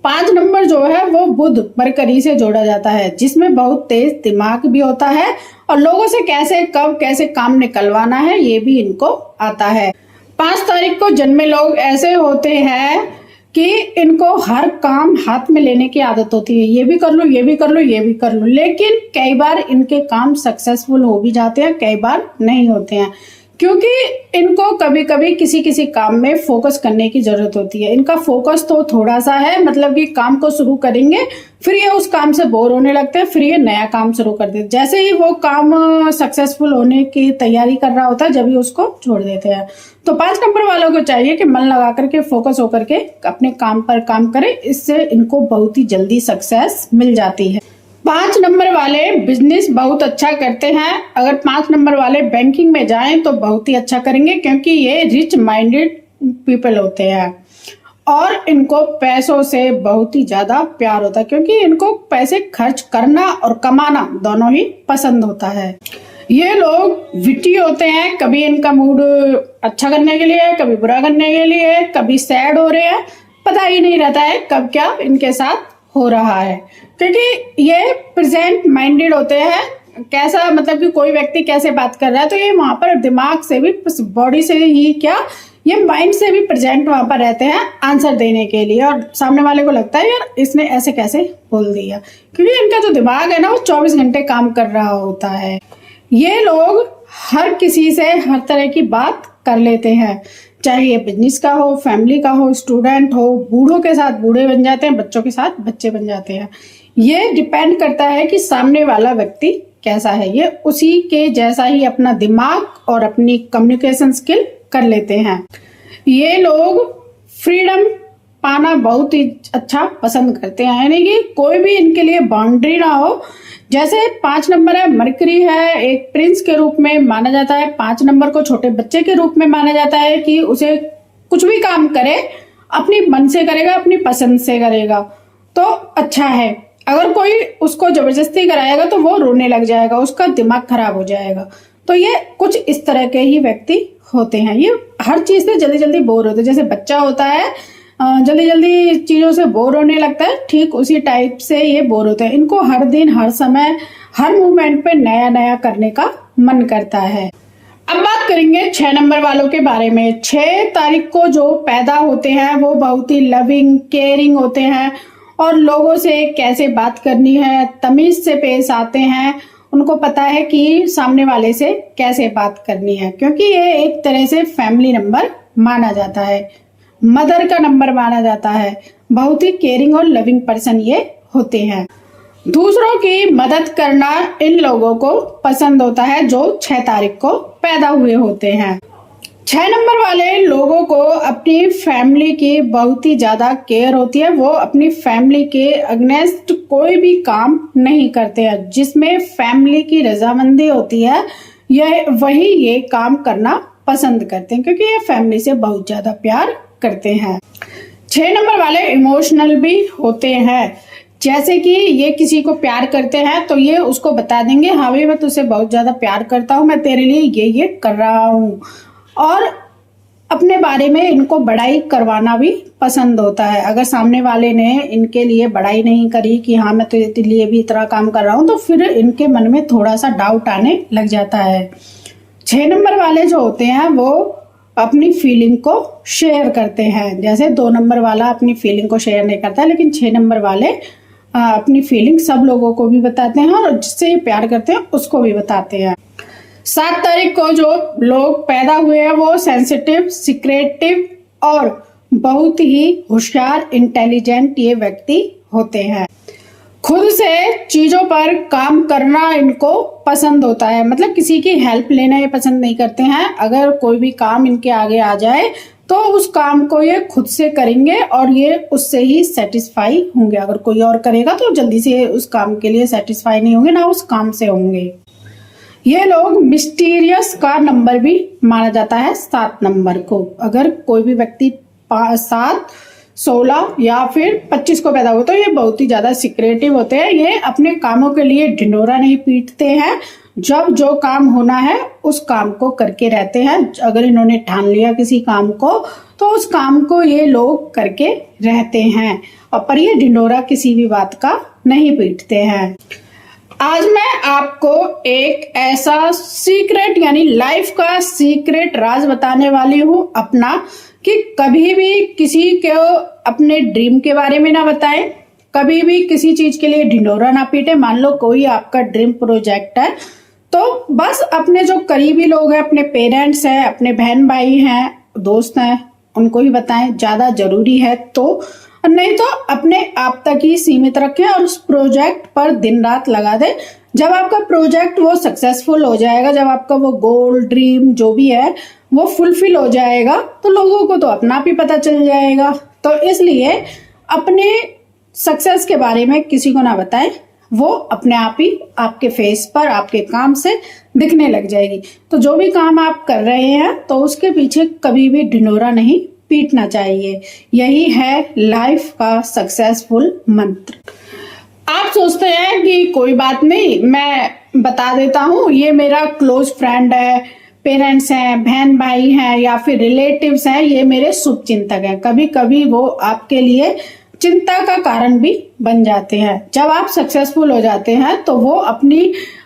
5 नंबर जो है वो बुध मरकरी से जोड़ा जाता है, जिसमें बहुत तेज दिमाग भी होता है और लोगों से कैसे कब कैसे काम निकलवाना है ये भी इनको आता है। 5 तारीख को जन्मे लोग ऐसे होते हैं कि इनको हर काम हाथ में लेने की आदत होती है, ये भी कर लो, ये भी कर लो, ये भी कर लो, लेकिन कई बार इनके काम सक्सेसफुल हो भी जाते हैं, कई बार नहीं होते हैं, क्योंकि इनको कभी कभी किसी किसी काम में फोकस करने की जरूरत होती है। इनका फोकस तो थोड़ा सा है, मतलब कि काम को शुरू करेंगे फिर ये उस काम से बोर होने लगते हैं, फिर ये नया काम शुरू कर देते, जैसे ही वो काम सक्सेसफुल होने की तैयारी कर रहा होता है जब ही उसको छोड़ देते हैं। तो 5 नंबर वालों को चाहिए कि मन लगा करके फोकस होकर के अपने काम पर काम करें, इससे इनको बहुत ही जल्दी सक्सेस मिल जाती है। 5 नंबर वाले बिजनेस बहुत अच्छा करते हैं। अगर 5 नंबर वाले बैंकिंग में जाएं तो बहुत ही अच्छा करेंगे, क्योंकि ये रिच माइंडेड पीपल होते हैं और इनको पैसों से बहुत ही ज्यादा प्यार होता है, क्योंकि इनको पैसे खर्च करना और कमाना दोनों ही पसंद होता है। ये लोग विटी होते हैं, कभी इनका मूड अच्छा करने के लिए, कभी बुरा करने के लिए, कभी सैड हो रहे हैं, पता ही नहीं रहता है कब क्या इनके साथ हो रहा है, क्योंकि ये प्रेजेंट माइंडेड होते हैं। कैसा मतलब कि कोई व्यक्ति कैसे बात कर रहा है तो ये वहां पर दिमाग से भी, बॉडी से ही क्या, ये माइंड से भी प्रेजेंट वहां पर रहते हैं आंसर देने के लिए, और सामने वाले को लगता है यार इसने ऐसे कैसे बोल दिया, क्योंकि इनका जो दिमाग है ना वो 24 घंटे काम कर रहा होता है। ये लोग हर किसी से हर तरह की बात कर लेते हैं, चाहे ये बिजनेस का हो, फैमिली का हो, स्टूडेंट हो, बूढ़ों के साथ बूढ़े बन जाते हैं, बच्चों के साथ बच्चे बन जाते हैं। ये डिपेंड करता है कि सामने वाला व्यक्ति कैसा है, ये उसी के जैसा ही अपना दिमाग और अपनी कम्युनिकेशन स्किल कर लेते हैं। ये लोग फ्रीडम पाना बहुत ही अच्छा पसंद करते हैं, यानी कि कोई भी इनके लिए बाउंड्री ना हो। जैसे 5 नंबर है, मरकरी है, एक प्रिंस के रूप में माना जाता है। 5 नंबर को छोटे बच्चे के रूप में माना जाता है कि उसे कुछ भी काम करे अपनी मन से करेगा, अपनी पसंद से करेगा तो अच्छा है। अगर कोई उसको जबरदस्ती कराएगा तो वो रोने लग जाएगा, उसका दिमाग खराब हो जाएगा। तो ये कुछ इस तरह के ही व्यक्ति होते हैं। ये हर चीज से जल्दी जल्दी बोर होते हैं, जैसे बच्चा होता है जल्दी जल्दी चीजों से बोर होने लगता है, ठीक उसी टाइप से ये बोर होते हैं। इनको हर दिन, हर समय, हर मूवमेंट पे नया नया करने का मन करता है। अब बात करेंगे 6 नंबर वालों के बारे में। 6 तारीख को जो पैदा होते हैं वो बहुत ही लविंग, केयरिंग होते हैं और लोगों से कैसे बात करनी है, तमीज से पेश आते हैं। उनको पता है कि सामने वाले से कैसे बात करनी है, क्योंकि ये एक तरह से फैमिली नंबर माना जाता है, मदर का नंबर माना जाता है। बहुत ही केयरिंग और लविंग पर्सन ये होते हैं। दूसरों की मदद करना इन लोगों को पसंद होता है जो 6 तारीख को पैदा हुए होते हैं। 6 नंबर वाले लोगों को अपनी फैमिली की बहुत ही ज्यादा केयर होती है। वो अपनी फैमिली के अगेंस्ट कोई भी काम नहीं करते हैं। जिसमें फैमिली की रजामंदी होती है ये काम करना पसंद करते हैं, क्योंकि ये फैमिली से बहुत ज्यादा प्यार करते हैं। 6 नंबर वाले इमोशनल भी होते हैं। जैसे कि ये किसी को प्यार करते हैं तो ये उसको बता देंगे, हाँ भाई मैं तुझसे बहुत ज्यादा प्यार करता हूँ, मैं तेरे लिए ये कर रहा हूँ। और अपने बारे में इनको बड़ाई करवाना भी पसंद होता है। अगर सामने वाले ने इनके लिए बड़ाई नहीं करी कि हाँ मैं तेरे लिए भी इतना काम कर रहा हूँ, तो फिर इनके मन में थोड़ा सा डाउट आने लग जाता है। 6 नंबर वाले जो होते हैं वो अपनी फीलिंग को शेयर करते हैं। जैसे 2 नंबर वाला अपनी फीलिंग को शेयर नहीं करता, लेकिन 6 नंबर वाले अपनी फीलिंग सब लोगों को भी बताते हैं और जिससे प्यार करते हैं उसको भी बताते हैं। 7 तारीख को जो लोग पैदा हुए हैं वो सेंसिटिव, सीक्रेटिव और बहुत ही होशियार, इंटेलिजेंट ये व्यक्ति होते हैं। खुद से चीजों पर काम करना इनको पसंद होता है, मतलब किसी की हेल्प लेना ये पसंद नहीं करते हैं। अगर कोई भी काम इनके आगे आ जाए तो उस काम को ये खुद से करेंगे और ये उससे ही सेटिस्फाई होंगे। अगर कोई और करेगा तो जल्दी से उस काम के लिए सेटिस्फाई नहीं होंगे, ना उस काम से होंगे। ये लोग मिस्टीरियस का नंबर भी माना जाता है 7 नंबर को। अगर कोई भी व्यक्ति 7, 16 या फिर 25 को पैदा हो तो ये बहुत ही ज्यादा सीक्रेटिव होते हैं। ये अपने कामों के लिए ढिंढोरा नहीं पीटते हैं। जब जो काम होना है उस काम को करके रहते हैं। अगर इन्होंने ठान लिया किसी काम को तो उस काम को ये लोग करके रहते हैं, और पर ये ढिंढोरा किसी भी बात का नहीं पीटते हैं। आज मैं आपको एक ऐसा सीक्रेट यानी लाइफ का सीक्रेट राज बताने वाली हूँ अपना, कि कभी भी किसी को अपने ड्रीम के बारे में ना बताएं, कभी भी किसी चीज के लिए ढिंढोरा ना पीटे। मान लो कोई आपका ड्रीम प्रोजेक्ट है तो बस अपने जो करीबी लोग हैं, अपने पेरेंट्स हैं, अपने बहन भाई हैं, दोस्त हैं, उनको ही बताएं ज्यादा जरूरी है तो, नहीं तो अपने आप तक ही सीमित रखें और उस प्रोजेक्ट पर दिन रात लगा दें। जब आपका प्रोजेक्ट वो सक्सेसफुल हो जाएगा, जब आपका वो गोल, ड्रीम जो भी है वो फुलफिल हो जाएगा तो लोगों को तो अपना आप ही पता चल जाएगा। तो इसलिए अपने सक्सेस के बारे में किसी को ना बताएं, वो अपने आप ही आपके फेस पर, आपके काम से दिखने लग जाएगी। तो जो भी काम आप कर रहे हैं तो उसके पीछे कभी भी ढिंढोरा नहीं पीटना चाहिए। यही है लाइफ का सक्सेसफुल मंत्र। आप सोचते हैं कि कोई बात नहीं, मैं बता देता हूँ, ये मेरा क्लोज फ्रेंड है, पेरेंट्स हैं, बहन भाई हैं या फिर रिलेटिव्स हैं, ये मेरे शुभ चिंतक हैं। कभी कभी वो आपके लिए चिंता का कारण भी बन जाते हैं। जब आप सक्सेसफुल हो जाते हैं तो वो अपनी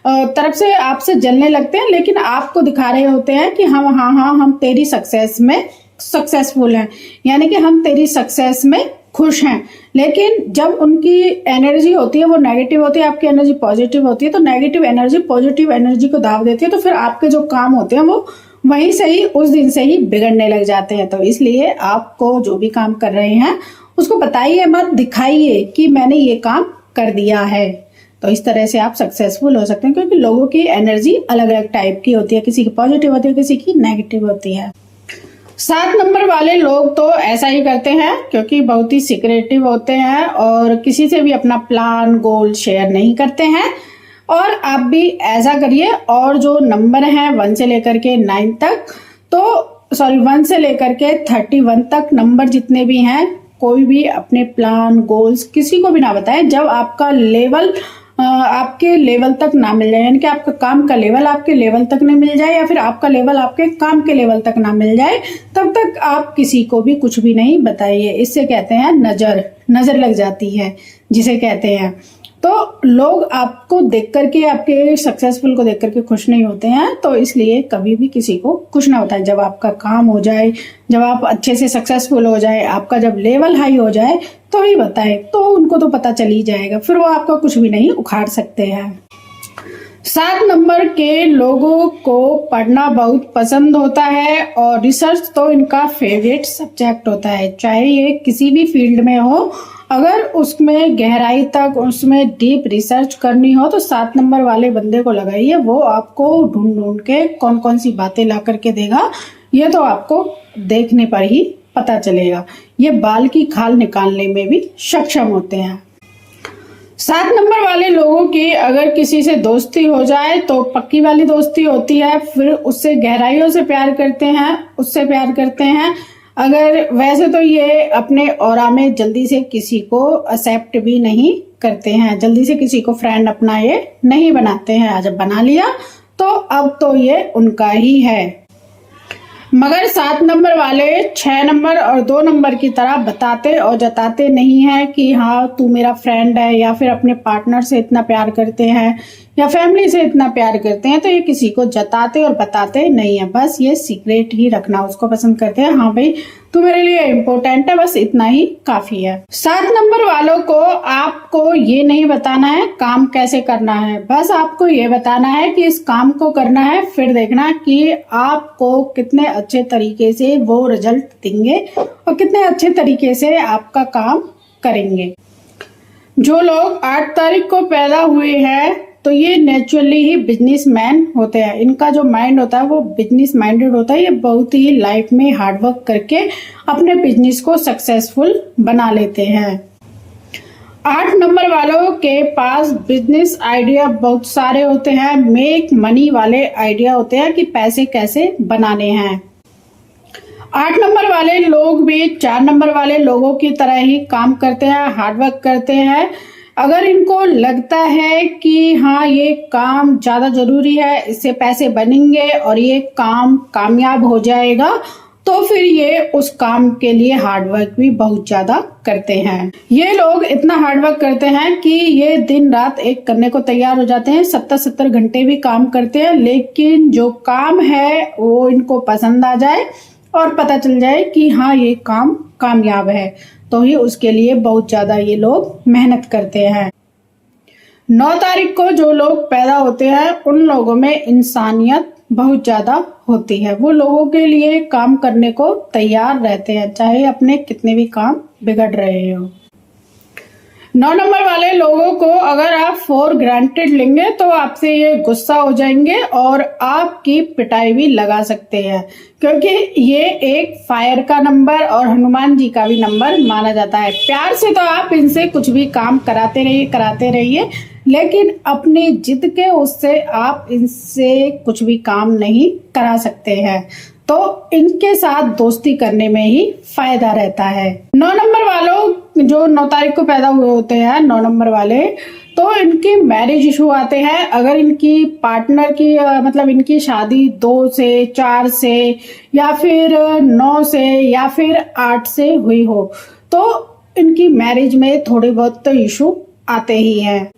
तरफ से आपसे जलने लगते हैं, लेकिन आपको दिखा रहे होते हैं कि हम तेरी सक्सेस में सक्सेसफुल हैं, यानी कि हम तेरी सक्सेस में खुश हैं। लेकिन जब उनकी एनर्जी होती है वो नेगेटिव होती है, आपकी एनर्जी पॉजिटिव होती है, तो नेगेटिव एनर्जी पॉजिटिव एनर्जी को दाव देती है, तो फिर आपके जो काम होते हैं वो वहीं से ही, उस दिन से ही बिगड़ने लग जाते हैं। तो इसलिए आपको जो भी काम कर रहे हैं उसको बताइए मत, दिखाइए कि मैंने ये काम कर दिया है। तो इस तरह से आप सक्सेसफुल हो सकते हैं, क्योंकि लोगों की एनर्जी अलग अलग टाइप की होती है, किसी की पॉजिटिव होती है, किसी की नेगेटिव होती है। 7 नंबर वाले लोग तो ऐसा ही करते हैं, क्योंकि बहुत ही सीक्रेटिव होते हैं और किसी से भी अपना प्लान, गोल शेयर नहीं करते हैं। और आप भी ऐसा करिए। और जो नंबर हैं 1 से लेकर के 9 तक, तो 1 से लेकर के 31 तक नंबर जितने भी हैं, कोई भी अपने प्लान, गोल्स किसी को भी ना बताएं जब आपका लेवल आपके लेवल तक ना मिल जाए, यानी कि आपका काम का लेवल आपके लेवल तक नहीं मिल जाए, या फिर आपका लेवल आपके काम के लेवल तक ना मिल जाए, तब तक आप किसी को भी कुछ भी नहीं बताइए। इससे कहते हैं नजर लग जाती है, जिसे कहते हैं। तो लोग आपको देख करके, आपके सक्सेसफुल को देख करके खुश नहीं होते हैं, तो इसलिए कभी भी किसी को कुछ ना बताएं। जब आपका काम हो जाए, जब आप अच्छे से सक्सेसफुल हो जाए, आपका जब लेवल हाई हो जाए तो ही बताएं, तो उनको तो पता चल ही जाएगा, फिर वो आपका कुछ भी नहीं उखाड़ सकते हैं। 7 नंबर के लोगों को पढ़ना बहुत पसंद होता है और रिसर्च तो इनका फेवरेट सब्जेक्ट होता है। चाहे ये किसी भी फील्ड में हो, अगर उसमें गहराई तक उसमें डीप रिसर्च करनी हो तो 7 नंबर वाले बंदे को लगाइए, वो आपको ढूंढ ढूंढ के कौन कौन सी बातें ला करके देगा, ये तो आपको देखने पर ही पता चलेगा। ये बाल की खाल निकालने में भी सक्षम होते हैं। 7 नंबर वाले लोगों की अगर किसी से दोस्ती हो जाए तो पक्की वाली दोस्ती होती है, फिर उससे गहराइयों से प्यार करते हैं, उससे प्यार करते हैं। अगर वैसे तो ये अपने ऑरा में जल्दी से किसी को एक्सेप्ट भी नहीं करते हैं, जल्दी से किसी को फ्रेंड अपना ये नहीं बनाते हैं। जब बना लिया तो अब तो ये उनका ही है। मगर 7 नंबर वाले 6 नंबर और 2 नंबर की तरह बताते और जताते नहीं है कि हाँ तू मेरा फ्रेंड है, या फिर अपने पार्टनर से इतना प्यार करते हैं या फैमिली से इतना प्यार करते हैं। तो ये किसी को जताते और बताते नहीं है, बस ये सीक्रेट ही रखना उसको पसंद करते हैं। हाँ भाई तू मेरे लिए इम्पोर्टेंट है, बस इतना ही काफी है। 7 नंबर वालों को आपको ये नहीं बताना है काम कैसे करना है, बस आपको ये बताना है कि इस काम को करना है, फिर देखना कि आपको कितने अच्छे तरीके से वो रिजल्ट देंगे और कितने अच्छे तरीके से आपका काम करेंगे। जो लोग 8 तारीख को पैदा हुए हैं तो ये नेचुरली ही बिजनेसमैन होते हैं। इनका जो माइंड होता है वो बिजनेस माइंडेड होता है। ये बहुत ही लाइफ में हार्डवर्क करके अपने बिजनेस को सक्सेसफुल बना लेते हैं। 8 नंबर वालों के पास बिजनेस आइडिया बहुत सारे होते हैं, मेक मनी वाले आइडिया होते हैं कि पैसे कैसे बनाने हैं। 8 नंबर वाले लोग भी 4 नंबर वाले लोगों की तरह ही काम करते हैं, हार्डवर्क करते हैं। अगर इनको लगता है कि हाँ ये काम ज्यादा जरूरी है, इससे पैसे बनेंगे और ये काम कामयाब हो जाएगा, तो फिर ये उस काम के लिए हार्डवर्क भी बहुत ज्यादा करते हैं। ये लोग इतना हार्डवर्क करते हैं कि ये दिन रात एक करने को तैयार हो जाते हैं, 70-70 घंटे भी काम करते हैं, लेकिन जो काम है वो इनको पसंद आ जाए और पता चल जाए कि हाँ ये काम कामयाब है, तो ही उसके लिए बहुत ज्यादा ये लोग मेहनत करते हैं। 9 तारीख को जो लोग पैदा होते हैं उन लोगों में इंसानियत बहुत ज्यादा होती है। वो लोगों के लिए काम करने को तैयार रहते हैं, चाहे अपने कितने भी काम बिगड़ रहे हो। 9 नंबर वाले लोगों को अगर आप फॉर ग्रांटेड लेंगे तो आपसे ये गुस्सा हो जाएंगे और आपकी पिटाई भी लगा सकते हैं, क्योंकि ये एक फायर का नंबर और हनुमान जी का भी नंबर माना जाता है। प्यार से तो आप इनसे कुछ भी काम कराते रहिए, लेकिन अपनी जिद के उससे आप इनसे कुछ भी काम नहीं करा सकते हैं, तो इनके साथ दोस्ती करने में ही फायदा रहता है। 9 नंबर वालों जो 9 तारीख को पैदा हुए होते हैं, 9 नंबर वाले, तो इनकी मैरिज इशू आते हैं। अगर इनकी पार्टनर की मतलब इनकी शादी 2 से 4 से या फिर 9 से या फिर 8 से हुई हो तो इनकी मैरिज में थोड़े बहुत तो इशू आते ही हैं।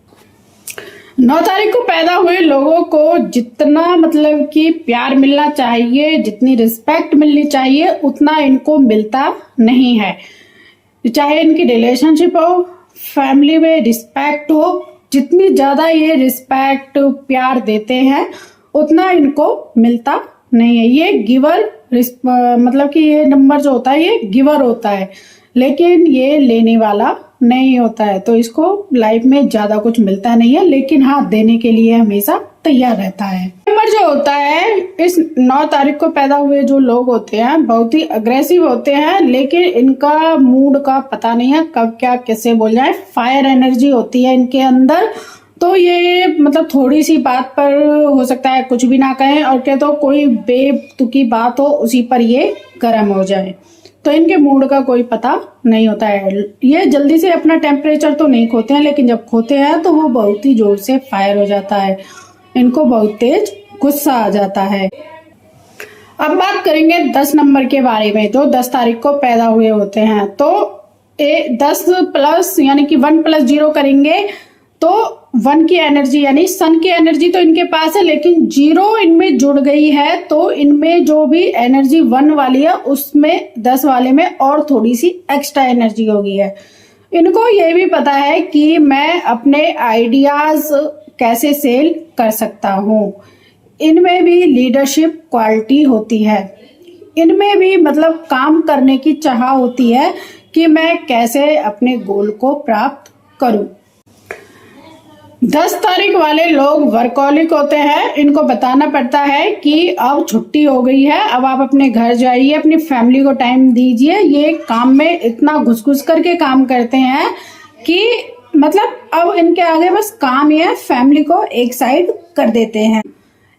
9 तारीख को पैदा हुए लोगों को जितना मतलब कि प्यार मिलना चाहिए, जितनी रिस्पेक्ट मिलनी चाहिए, उतना इनको मिलता नहीं है। चाहे इनकी रिलेशनशिप हो, फैमिली में रिस्पेक्ट हो, जितनी ज्यादा ये रिस्पेक्ट प्यार देते हैं उतना इनको मिलता नहीं है। ये गिवर मतलब कि ये नंबर जो होता है ये गिवर होता है, लेकिन ये लेने वाला नहीं होता है, तो इसको लाइफ में ज्यादा कुछ मिलता नहीं है, लेकिन हाँ देने के लिए हमेशा तैयार रहता है। नंबर जो होता है इस 9 तारीख को पैदा हुए जो लोग होते हैं बहुत ही अग्रेसिव होते हैं, लेकिन इनका मूड का पता नहीं है कब क्या कैसे बोल जाए। फायर एनर्जी होती है इनके अंदर, तो ये मतलब थोड़ी सी बात पर हो सकता है कुछ भी ना कहें, और क्या तो कोई बेतुकी बात हो उसी पर ये गर्म हो जाए, तो इनके मूड का कोई पता नहीं होता है। ये जल्दी से अपना टेम्परेचर तो नहीं खोते हैं, लेकिन जब खोते हैं तो वो बहुत ही जोर से फायर हो जाता है, इनको बहुत तेज गुस्सा आ जाता है। अब बात करेंगे 10 नंबर के बारे में, जो 10 तारीख को पैदा हुए होते हैं। तो 10 प्लस यानी कि 1 + 0 करेंगे तो 1 की एनर्जी यानी सन की एनर्जी तो इनके पास है, लेकिन 0 इनमें जुड़ गई है, तो इनमें जो भी एनर्जी 1 वाली है उसमें 10 वाले में और थोड़ी सी एक्स्ट्रा एनर्जी हो गई है। इनको ये भी पता है कि मैं अपने आइडियाज कैसे सेल कर सकता हूँ। इनमें भी लीडरशिप क्वालिटी होती है, इनमें भी मतलब काम करने की चाह होती है कि मैं कैसे अपने गोल को प्राप्त करूं। 10 तारीख वाले लोग वर्कहोलिक होते हैं। इनको बताना पड़ता है कि अब छुट्टी हो गई है, अब आप अपने घर जाइए, अपनी फैमिली को टाइम दीजिए। ये काम में इतना घुस करके काम करते हैं कि मतलब अब इनके आगे बस काम ही है, फैमिली को एक साइड कर देते हैं।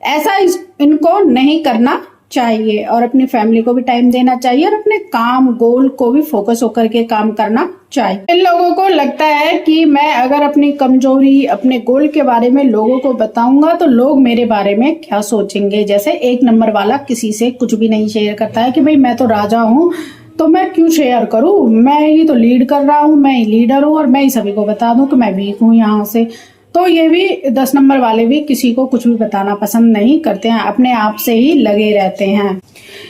ऐसा इनको नहीं करना चाहिए और अपनी फैमिली को भी टाइम देना चाहिए और अपने काम गोल को भी फोकस होकर के काम करना चाहिए। इन लोगों को लगता है कि मैं अगर अपनी कमजोरी, अपने गोल के बारे में लोगों को बताऊंगा तो लोग मेरे बारे में क्या सोचेंगे। जैसे 1 नंबर वाला किसी से कुछ भी नहीं शेयर करता है कि भाई मैं तो राजा हूँ तो मैं क्यों शेयर करूं, मैं ही तो लीड कर रहा हूं, मैं ही लीडर हूं और मैं ही सभी को बता दूं कि मैं वीक हूं यहाँ से। तो ये भी 10 नंबर वाले भी किसी को कुछ भी बताना पसंद नहीं करते हैं, अपने आप से ही लगे रहते हैं।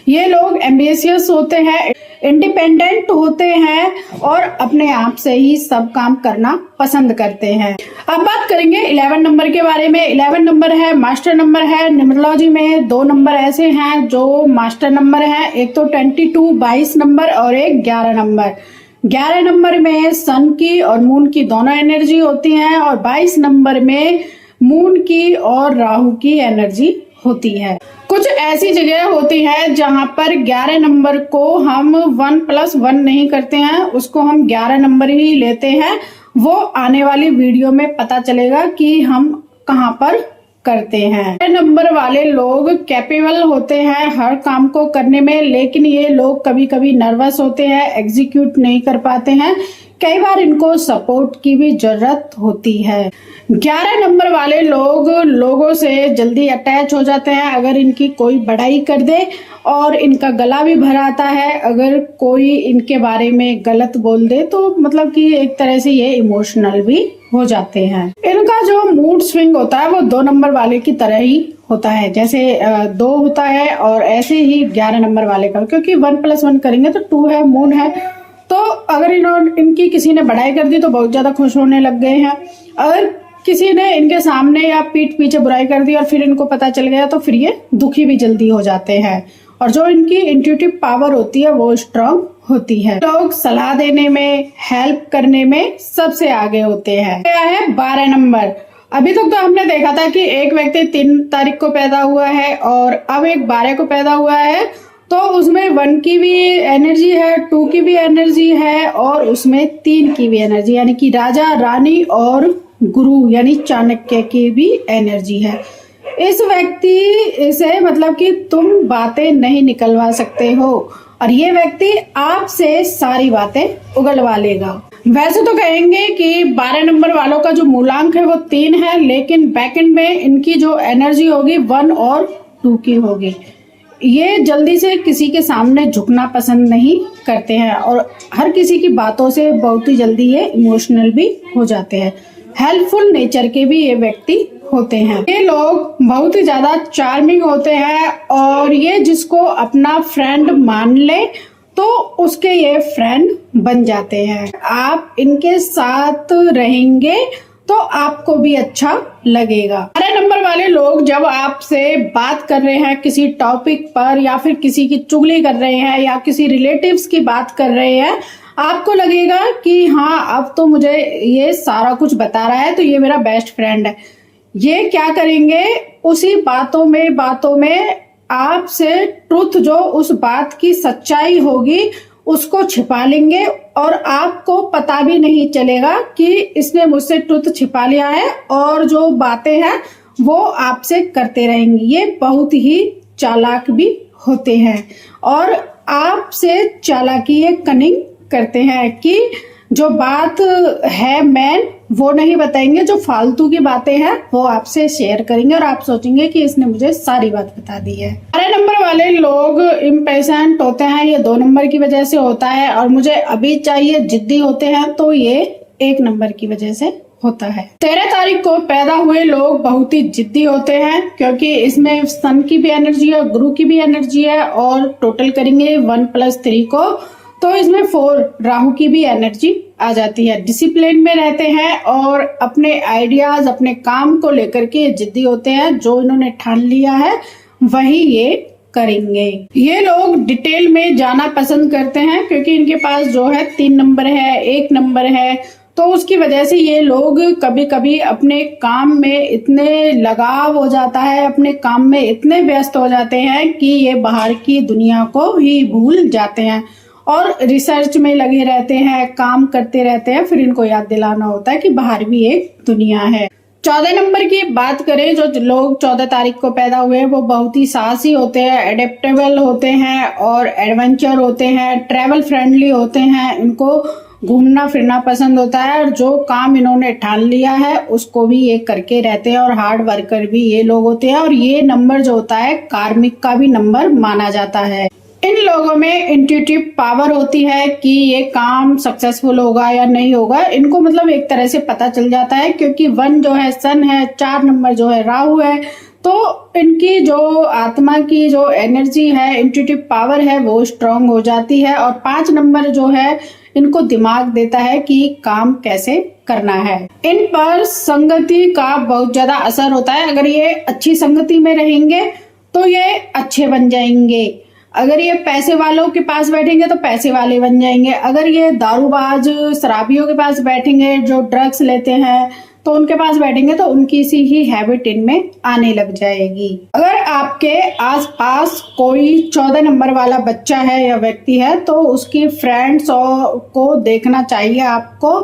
ये लोग एम्बिशियस होते हैं, इंडिपेंडेंट होते हैं और अपने आप से ही सब काम करना पसंद करते हैं। अब बात करेंगे 11 नंबर के बारे में। 11 नंबर है मास्टर नंबर है। न्यूमरोलॉजी में 2 नंबर ऐसे हैं जो मास्टर नंबर है, एक तो 22 नंबर और एक 11 नंबर। 11 नंबर में सन की और मून की दोनों एनर्जी होती हैं और 22 नंबर में मून की और राहु की एनर्जी होती है। कुछ ऐसी जगह होती है जहां पर 11 नंबर को हम 1+1 नहीं करते हैं, उसको हम 11 नंबर ही लेते हैं। वो आने वाली वीडियो में पता चलेगा कि हम कहां पर करते हैं। 11 नंबर वाले लोग कैपेबल होते हैं हर काम को करने में, लेकिन ये लोग कभी कभी नर्वस होते हैं, एग्जीक्यूट नहीं कर पाते हैं। कई बार इनको सपोर्ट की भी जरूरत होती है। 11 नंबर वाले लोग लोगों से जल्दी अटैच हो जाते हैं अगर इनकी कोई बड़ाई कर दे, और इनका गला भी भर आता है अगर कोई इनके बारे में गलत बोल दे, तो मतलब कि एक तरह से ये इमोशनल भी हो जाते हैं। इनका जो मूड स्विंग होता है वो 2 नंबर वाले की तरह ही होता है, जैसे 2 होता है और ऐसे ही 11 नंबर वाले का, क्योंकि 1+1 करेंगे तो 2 है, मून है। तो अगर इनकी किसी ने बड़ाई कर दी तो बहुत ज्यादा खुश होने लग गए हैं, अगर किसी ने इनके सामने या पीठ पीछे बुराई कर दी और फिर इनको पता चल गया तो फिर ये दुखी भी जल्दी हो जाते हैं। और जो इनकी इंट्यूटिव पावर होती है वो स्ट्रांग होती है। लोग सलाह देने में, हेल्प करने में सबसे आगे होते हैं। क्या है 12 नंबर। अभी तक तो हमने देखा था कि एक व्यक्ति 3 तारीख को पैदा हुआ है और अब एक 12 को पैदा हुआ है, तो उसमें 1 की भी एनर्जी है, 2 की भी एनर्जी है और उसमें 3 की भी एनर्जी, यानी कि राजा, रानी और गुरु यानी चाणक्य की भी एनर्जी है। इस व्यक्ति से मतलब कि तुम बातें नहीं निकलवा सकते हो और ये व्यक्ति आपसे सारी बातें उगलवा लेगा। वैसे तो कहेंगे कि 12 नंबर वालों का जो मूलांक है वो 3 है, लेकिन बैकएंड में इनकी जो एनर्जी होगी 1 और 2 की होगी। ये जल्दी से किसी के सामने झुकना पसंद नहीं करते हैं और हर किसी की बातों से बहुत ही जल्दी ये इमोशनल भी हो जाते हैं। हेल्पफुल नेचर के भी ये व्यक्ति होते हैं। ये लोग बहुत ही ज्यादा चार्मिंग होते हैं और ये जिसको अपना फ्रेंड मान ले तो उसके ये फ्रेंड बन जाते हैं। आप इनके साथ रहेंगे तो आपको भी अच्छा लगेगा। 12 नंबर वाले लोग जब आपसे बात कर रहे हैं किसी टॉपिक पर या फिर किसी की चुगली कर रहे हैं या किसी रिलेटिव्स की बात कर रहे हैं, आपको लगेगा कि हाँ अब तो मुझे ये सारा कुछ बता रहा है तो ये मेरा बेस्ट फ्रेंड है। ये क्या करेंगे, उसी बातों में आपसे ट्रुथ, जो उस बात की सच्चाई होगी उसको छिपा लेंगे और आपको पता भी नहीं चलेगा कि इसने मुझसे ट्रुथ छिपा लिया है और जो बातें हैं वो आपसे करते रहेंगे। ये बहुत ही चालाक भी होते हैं और आपसे चालाकी ये कनिंग करते हैं कि जो बात है मेन वो नहीं बताएंगे, जो फालतू की बातें हैं वो आपसे शेयर करेंगे और आप सोचेंगे कि इसने मुझे सारी बात बता दी है। 12 नंबर वाले लोग इम्पेशेंट होते हैं, ये 2 नंबर की वजह से होता है और मुझे अभी चाहिए जिद्दी होते हैं तो ये 1 नंबर की वजह से होता है। 13 तारीख को पैदा हुए लोग बहुत ही जिद्दी होते हैं क्योंकि इसमें सन की भी एनर्जी है, गुरु की भी एनर्जी है और टोटल करेंगे 1+3 को तो इसमें 4 राहु की भी एनर्जी आ जाती है। डिसिप्लिन में रहते हैं और अपने आइडियाज, अपने काम को लेकर के जिद्दी होते हैं। जो इन्होंने ठान लिया है वही ये करेंगे। ये लोग डिटेल में जाना पसंद करते हैं क्योंकि इनके पास जो है 3 नंबर है, 1 नंबर है, तो उसकी वजह से ये लोग कभी कभी अपने काम में इतने लगाव हो जाता है, अपने काम में इतने व्यस्त हो जाते हैं कि ये बाहर की दुनिया को ही भूल जाते हैं और रिसर्च में लगे रहते हैं, काम करते रहते हैं। फिर इनको याद दिलाना होता है कि बाहर भी एक दुनिया है। 14 नंबर की बात करें, जो लोग 14 तारीख को पैदा हुए हैं वो बहुत ही साहसी होते हैं, एडेप्टेबल होते हैं और एडवेंचर होते हैं, ट्रैवल फ्रेंडली होते हैं। इनको घूमना फिरना पसंद होता है और जो काम इन्होंने ठान लिया है उसको भी ये करके रहते हैं और हार्ड वर्कर भी ये लोग होते हैं। और ये नंबर जो होता है कार्मिक का भी नंबर माना जाता है। इन लोगों में इंट्यूटिव पावर होती है कि ये काम सक्सेसफुल होगा या नहीं होगा। इनको मतलब एक तरह से पता चल जाता है क्योंकि 1 जो है सन है, 4 नंबर जो है राहु है, तो इनकी जो आत्मा की जो एनर्जी है, इंट्यूटिव पावर है, वो स्ट्रांग हो जाती है। और 5 नंबर जो है इनको दिमाग देता है कि काम कैसे करना है। इन पर संगति का बहुत ज्यादा असर होता है। अगर ये अच्छी संगति में रहेंगे तो ये अच्छे बन जाएंगे। अगर ये पैसे वालों के पास बैठेंगे तो पैसे वाले बन जाएंगे। अगर ये दारूबाज शराबियों के पास बैठेंगे, जो ड्रग्स लेते हैं, तो उनके पास बैठेंगे तो उनकी सी ही हैबिट इनमें आने लग जाएगी। अगर आपके आसपास कोई 14 नंबर वाला बच्चा है या व्यक्ति है तो उसकी फ्रेंड्स को देखना चाहिए आपको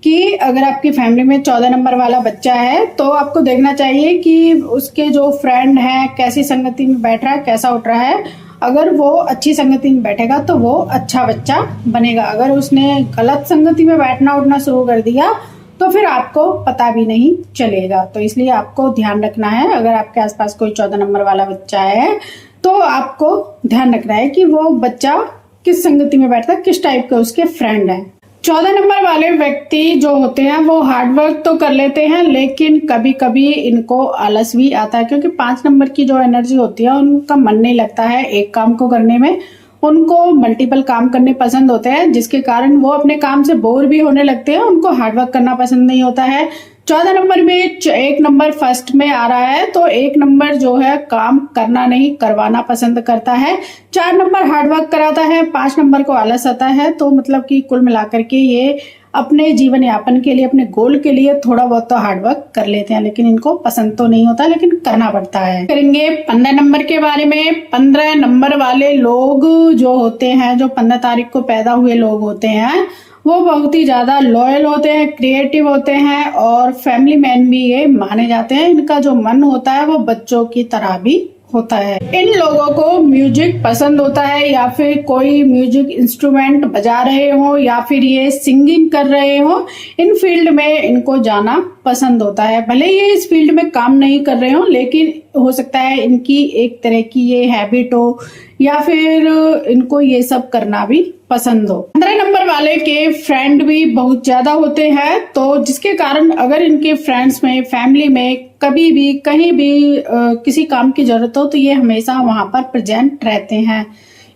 कि अगर आपकी फैमिली में 14 नंबर वाला बच्चा है तो आपको देखना चाहिए कि उसके जो फ्रेंड है कैसी संगति में बैठ रहा है, कैसा उठ रहा है। अगर वो अच्छी संगति में बैठेगा तो वो अच्छा बच्चा बनेगा। अगर उसने गलत संगति में बैठना उठना शुरू कर दिया तो फिर आपको पता भी नहीं चलेगा। तो इसलिए आपको ध्यान रखना है, अगर आपके आसपास कोई 14 नंबर वाला बच्चा है तो आपको ध्यान रखना है कि वो बच्चा किस संगति में बैठता है, किस टाइप के उसके फ्रेंड हैं। 14 नंबर वाले व्यक्ति जो होते हैं वो हार्डवर्क तो कर लेते हैं, लेकिन कभी कभी इनको आलस भी आता है क्योंकि 5 नंबर की जो एनर्जी होती है उनका मन नहीं लगता है एक काम को करने में। उनको मल्टीपल काम करने पसंद होते हैं, जिसके कारण वो अपने काम से बोर भी होने लगते हैं। उनको हार्डवर्क करना पसंद नहीं होता है। 14 नंबर में 1 नंबर फर्स्ट में आ रहा है तो 1 नंबर जो है काम करना नहीं करवाना पसंद करता है। 4 नंबर हार्डवर्क कराता है, 5 नंबर को आलस आता है। तो मतलब कि कुल मिलाकर के ये अपने जीवन यापन के लिए, अपने गोल के लिए थोड़ा बहुत तो हार्डवर्क कर लेते हैं, लेकिन इनको पसंद तो नहीं होता, लेकिन करना पड़ता है। करेंगे 15 नंबर के बारे में। 15 नंबर वाले लोग जो होते हैं, जो 15 तारीख को पैदा हुए लोग होते हैं, वो बहुत ही ज्यादा लॉयल होते हैं, क्रिएटिव होते हैं और फैमिली मैन भी ये माने जाते हैं। इनका जो मन होता है वो बच्चों की तरह भी होता है। इन लोगों को म्यूजिक पसंद होता है, या फिर कोई म्यूजिक इंस्ट्रूमेंट बजा रहे हो या फिर ये सिंगिंग कर रहे हो, इन फील्ड में इनको जाना पसंद होता है। भले ये इस फील्ड में काम नहीं कर रहे हो, लेकिन हो सकता है इनकी एक तरह की ये हैबिट हो या फिर इनको ये सब करना भी पसंद हो। 15 नंबर वाले के फ्रेंड भी बहुत ज्यादा होते हैं, तो जिसके कारण अगर इनके फ्रेंड्स में, फैमिली में कभी भी कहीं भी किसी काम की जरूरत हो तो ये हमेशा वहां पर प्रेजेंट रहते हैं।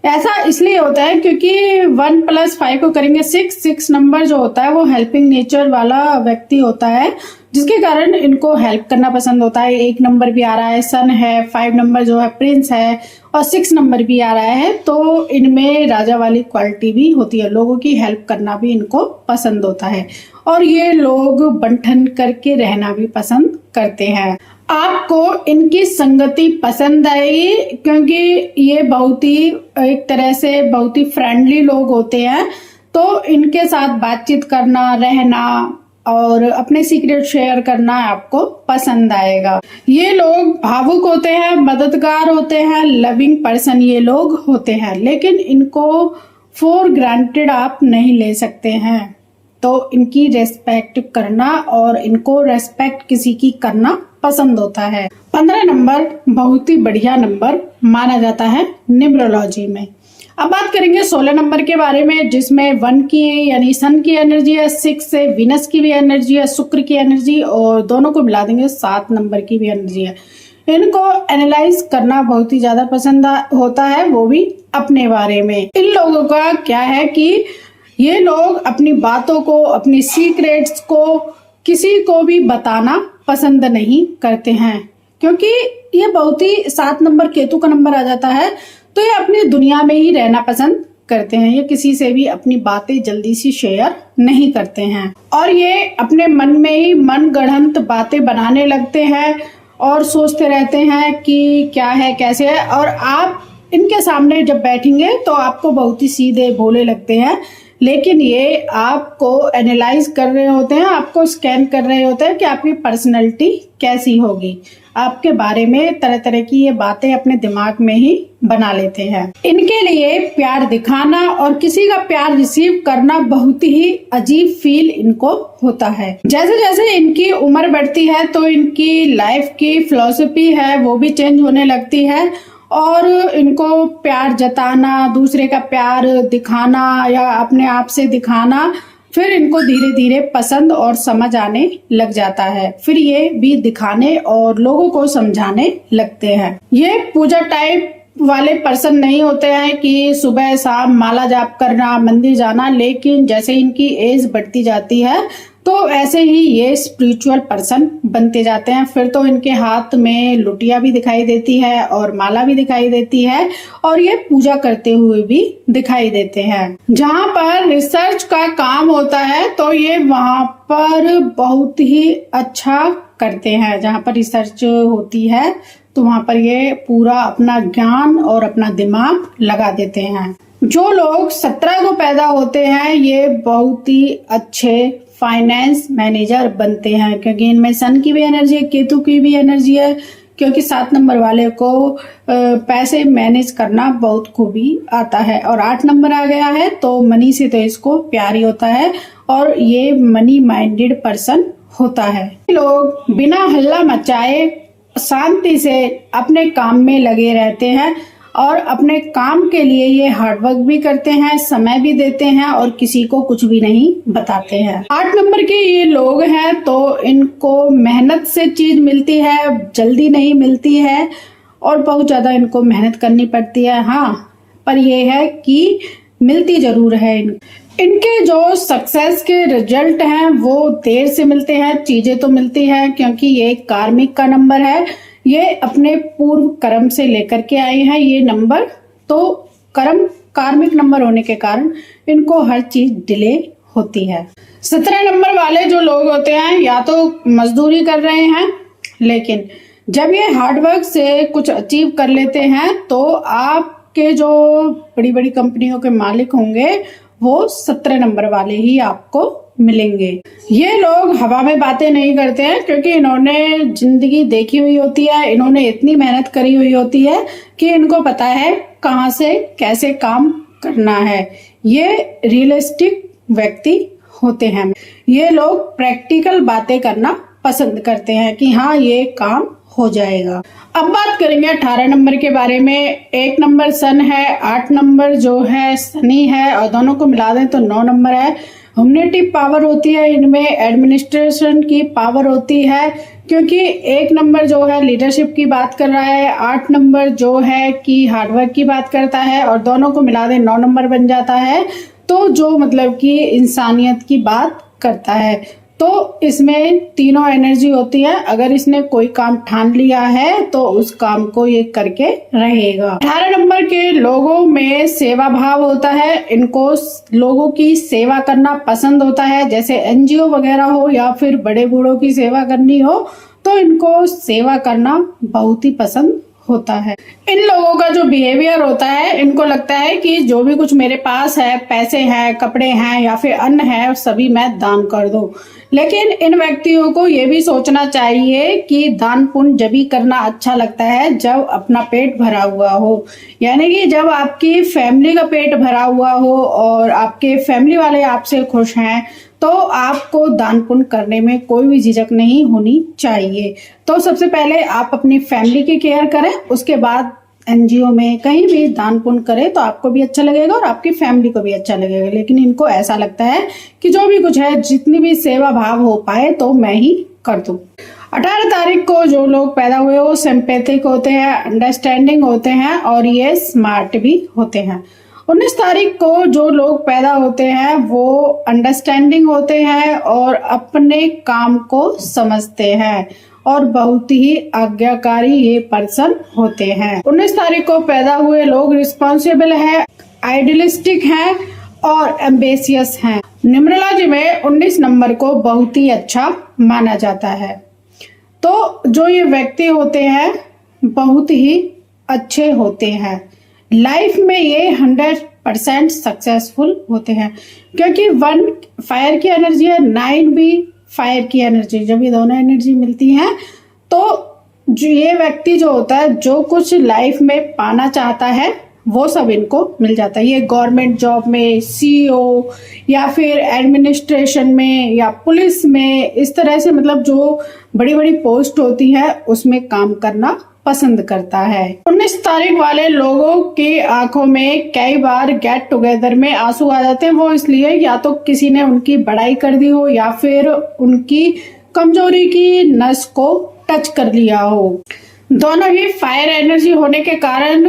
ऐसा इसलिए होता है क्योंकि 1 + 5 को करेंगे 6 नंबर जो होता है वो हेल्पिंग नेचर वाला व्यक्ति होता है, जिसके कारण इनको हेल्प करना पसंद होता है। 1 नंबर भी आ रहा है, सन है, 5 नंबर जो है प्रिंस है और 6 नंबर भी आ रहा है, तो इनमें राजा वाली क्वालिटी भी होती है। लोगों की हेल्प करना भी इनको पसंद होता है और ये लोग बंटन करके रहना भी पसंद करते हैं। आपको इनकी संगति पसंद आएगी क्योंकि ये बहुत ही एक तरह से बहुत ही फ्रेंडली लोग होते हैं, तो इनके साथ बातचीत करना, रहना और अपने सीक्रेट शेयर करना आपको पसंद आएगा। ये लोग भावुक होते हैं, मददगार होते हैं, लविंग पर्सन ये लोग होते हैं, लेकिन इनको फॉर ग्रांटेड आप नहीं ले सकते हैं। तो इनकी रेस्पेक्ट करना और इनको रेस्पेक्ट किसी की करना पसंद होता है। 15 नंबर बहुत ही बढ़िया नंबर माना जाता है न्यूमरोलॉजी में। अब बात करेंगे 16 नंबर के बारे में, जिसमें 1 की यानी सन की एनर्जी है, 6 से विनस की भी एनर्जी है, शुक्र की एनर्जी, और दोनों को मिला देंगे 7 नंबर की भी एनर्जी है। इनको एनालाइज करना बहुत ही ज्यादा पसंद होता है, वो भी अपने बारे में। इन लोगों का क्या है कि ये लोग अपनी बातों को, अपनी सीक्रेट्स को किसी को भी बताना पसंद नहीं करते हैं। क्योंकि ये बहुत ही 7 नंबर केतु का नंबर आ जाता है, तो ये अपनी दुनिया में ही रहना पसंद करते हैं। ये किसी से भी अपनी बातें जल्दी से शेयर नहीं करते हैं और ये अपने मन में ही मनगढ़ंत बातें बनाने लगते हैं और सोचते रहते हैं कि क्या है कैसे है। और आप इनके सामने जब बैठेंगे तो आपको बहुत ही सीधे भोले लगते हैं, लेकिन ये आपको एनालाइज कर रहे होते हैं, आपको स्कैन कर रहे होते हैं कि आपकी पर्सनैलिटी कैसी होगी। आपके बारे में तरह तरह की ये बातें अपने दिमाग में ही बना लेते हैं। इनके लिए प्यार दिखाना और किसी का प्यार रिसीव करना बहुत ही अजीब फील इनको होता है। जैसे जैसे इनकी उम्र बढ़ती है तो इनकी लाइफ की फिलॉसफी है वो भी चेंज होने लगती है और इनको प्यार जताना, दूसरे का प्यार दिखाना या अपने आप से दिखाना फिर इनको धीरे धीरे पसंद और समझ आने लग जाता है। फिर ये भी दिखाने और लोगों को समझाने लगते हैं। ये पूजा टाइप वाले पर्सन नहीं होते हैं कि सुबह शाम माला जाप करना, मंदिर जाना, लेकिन जैसे इनकी एज बढ़ती जाती है तो ऐसे ही ये स्पिरिचुअल पर्सन बनते जाते हैं। फिर तो इनके हाथ में लुटिया भी दिखाई देती है और माला भी दिखाई देती है और ये पूजा करते हुए भी दिखाई देते हैं। जहाँ पर रिसर्च का काम होता है तो ये वहाँ पर बहुत ही अच्छा करते हैं। जहाँ पर रिसर्च होती है तो वहाँ पर ये पूरा अपना ज्ञान और अपना दिमाग लगा देते हैं। जो लोग 17 को पैदा होते हैं ये बहुत ही अच्छे फाइनेंस मैनेजर बनते हैं, क्योंकि इनमें सन की भी एनर्जी है, केतु की भी एनर्जी है। क्योंकि 7 नंबर वाले को पैसे मैनेज करना बहुत खूबी आता है और 8 नंबर आ गया है तो मनी से तो इसको प्यार ही होता है और ये मनी माइंडेड पर्सन होता है। लोग बिना हल्ला मचाए शांति से अपने काम में लगे रहते हैं और अपने काम के लिए ये हार्डवर्क भी करते हैं, समय भी देते हैं और किसी को कुछ भी नहीं बताते हैं। 8 नंबर के ये लोग हैं तो इनको मेहनत से चीज मिलती है, जल्दी नहीं मिलती है और बहुत ज्यादा इनको मेहनत करनी पड़ती है। हाँ, पर ये है कि मिलती जरूर है। इनके जो सक्सेस के रिजल्ट हैं वो देर से मिलते हैं, चीजें तो मिलती है क्योंकि ये कार्मिक का नंबर है। ये अपने पूर्व कर्म से लेकर के आए हैं ये नंबर, तो कर्म कार्मिक नंबर होने के कारण इनको हर चीज डिले होती है। 17 नंबर वाले जो लोग होते हैं या तो मजदूरी कर रहे हैं, लेकिन जब ये हार्डवर्क से कुछ अचीव कर लेते हैं तो आपके जो बड़ी बड़ी कंपनियों के मालिक होंगे वो 17 नंबर वाले ही आपको मिलेंगे। ये लोग हवा में बातें नहीं करते हैं क्योंकि इन्होंने जिंदगी देखी हुई होती है, इन्होंने इतनी मेहनत करी हुई होती है कि इनको पता है कहाँ से कैसे काम करना है। ये रियलिस्टिक व्यक्ति होते हैं। ये लोग प्रैक्टिकल बातें करना पसंद करते हैं कि हाँ ये काम हो जाएगा। अब बात करेंगे 18 नंबर के बारे में। 1 नंबर सन है, 8 नंबर जो है शनि है और दोनों को मिला दें तो 9 नंबर है। ह्यूमनेटिव पावर होती है इनमें, एडमिनिस्ट्रेशन की पावर होती है क्योंकि 1 नंबर जो है लीडरशिप की बात कर रहा है, 8 नंबर जो है कि हार्डवर्क की बात करता है और दोनों को मिला दें 9 नंबर बन जाता है, तो जो मतलब कि इंसानियत की बात करता है। तो इसमें तीनों एनर्जी होती है। अगर इसने कोई काम ठान लिया है तो उस काम को ये करके रहेगा। 18 नंबर के लोगों में सेवा भाव होता है, इनको लोगों की सेवा करना पसंद होता है, जैसे एनजीओ वगैरह हो या फिर बड़े बूढ़ों की सेवा करनी हो तो इनको सेवा करना बहुत ही पसंद होता है। इन लोगों का जो बिहेवियर होता है, इनको लगता है कि जो भी कुछ मेरे पास है, पैसे हैं, कपड़े हैं या फिर अन्न है, सभी मैं दान कर दूं। लेकिन इन व्यक्तियों को ये भी सोचना चाहिए कि दान पुण्य जब भी करना अच्छा लगता है जब अपना पेट भरा हुआ हो, यानी कि जब आपकी फैमिली का पेट भरा हुआ हो और आपके फैमिली वाले आपसे खुश हैं तो आपको दान पुण्य करने में कोई भी झिझक नहीं होनी चाहिए। तो सबसे पहले आप अपनी फैमिली की केयर करें, उसके बाद एनजीओ में कहीं भी दान पुण्य करें तो आपको भी अच्छा लगेगा और आपकी फैमिली को भी अच्छा लगेगा। लेकिन इनको ऐसा लगता है कि जो भी कुछ है, जितनी भी सेवा भाव हो पाए तो मैं ही कर दूं। 18 तारीख को जो लोग पैदा हुए वो सिंपैथिक होते हैं, अंडरस्टैंडिंग होते हैं और ये स्मार्ट भी होते हैं। 19 तारीख को जो लोग पैदा होते हैं वो अंडरस्टैंडिंग होते हैं और अपने काम को समझते हैं और बहुत ही आज्ञाकारी ये पर्सन होते हैं। 19 तारीख को पैदा हुए लोग रिस्पॉन्सिबल है, आइडियलिस्टिक हैं और एम्बिशियस हैं। न्यूमरोलॉजी में 19 नंबर को बहुत ही अच्छा माना जाता है। तो जो ये व्यक्ति होते हैं बहुत ही अच्छे होते हैं, लाइफ में ये 100% सक्सेसफुल होते हैं, क्योंकि 1 फायर की एनर्जी है, 9 भी फायर की एनर्जी। जब ये दोनों एनर्जी मिलती हैं तो जो ये व्यक्ति जो होता है, जो कुछ लाइफ में पाना चाहता है वो सब इनको मिल जाता है। ये गवर्नमेंट जॉब में, सीईओ या फिर एडमिनिस्ट्रेशन में या पुलिस में, इस तरह से मतलब जो बड़ी बड़ी पोस्ट होती है उसमें काम करना पसंद करता है। 19 तारीख वाले लोगों की आंखों में कई बार गेट टुगेदर में आंसू आ जाते हैं। वो इसलिए या तो किसी ने उनकी बड़ाई कर दी हो या फिर उनकी कमजोरी की नस को टच कर लिया हो। दोनों ही फायर एनर्जी होने के कारण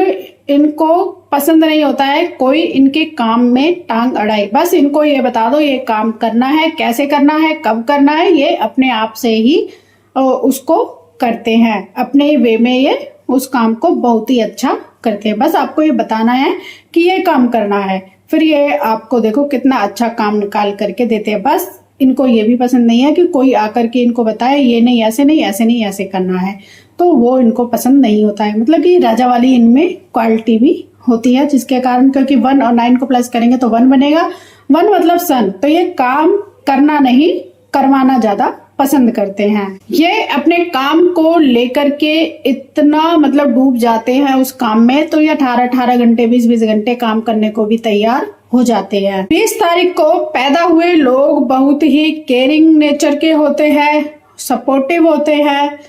इनको पसंद नहीं होता है कोई इनके काम में टांग अड़ाई। बस इनको ये बता दो ये काम करना है, कैसे करना है, कब करना है, ये अपने आप से ही उसको करते हैं। अपने ही वे में ये उस काम को बहुत ही अच्छा करते हैं। बस आपको ये बताना है कि ये काम करना है, फिर ये आपको देखो कितना अच्छा काम निकाल करके देते हैं। बस इनको ये भी पसंद नहीं है कि कोई आकर के इनको बताए ये नहीं, ऐसे नहीं, ऐसे नहीं, ऐसे करना है, तो वो इनको पसंद नहीं होता है। मतलब कि राजा वाली इनमें क्वालिटी भी होती है, जिसके कारण, क्योंकि 1 और 9 को प्लस करेंगे तो 1 बनेगा। 1 मतलब सन, तो ये काम करना नहीं करवाना ज्यादा पसंद करते हैं। ये अपने काम को लेकर के इतना मतलब डूब जाते हैं उस काम में, तो ये 18 घंटे 20 घंटे काम करने को भी तैयार हो जाते हैं। 20 तारीख को पैदा हुए लोग बहुत ही केयरिंग नेचर के होते हैं, सपोर्टिव होते हैं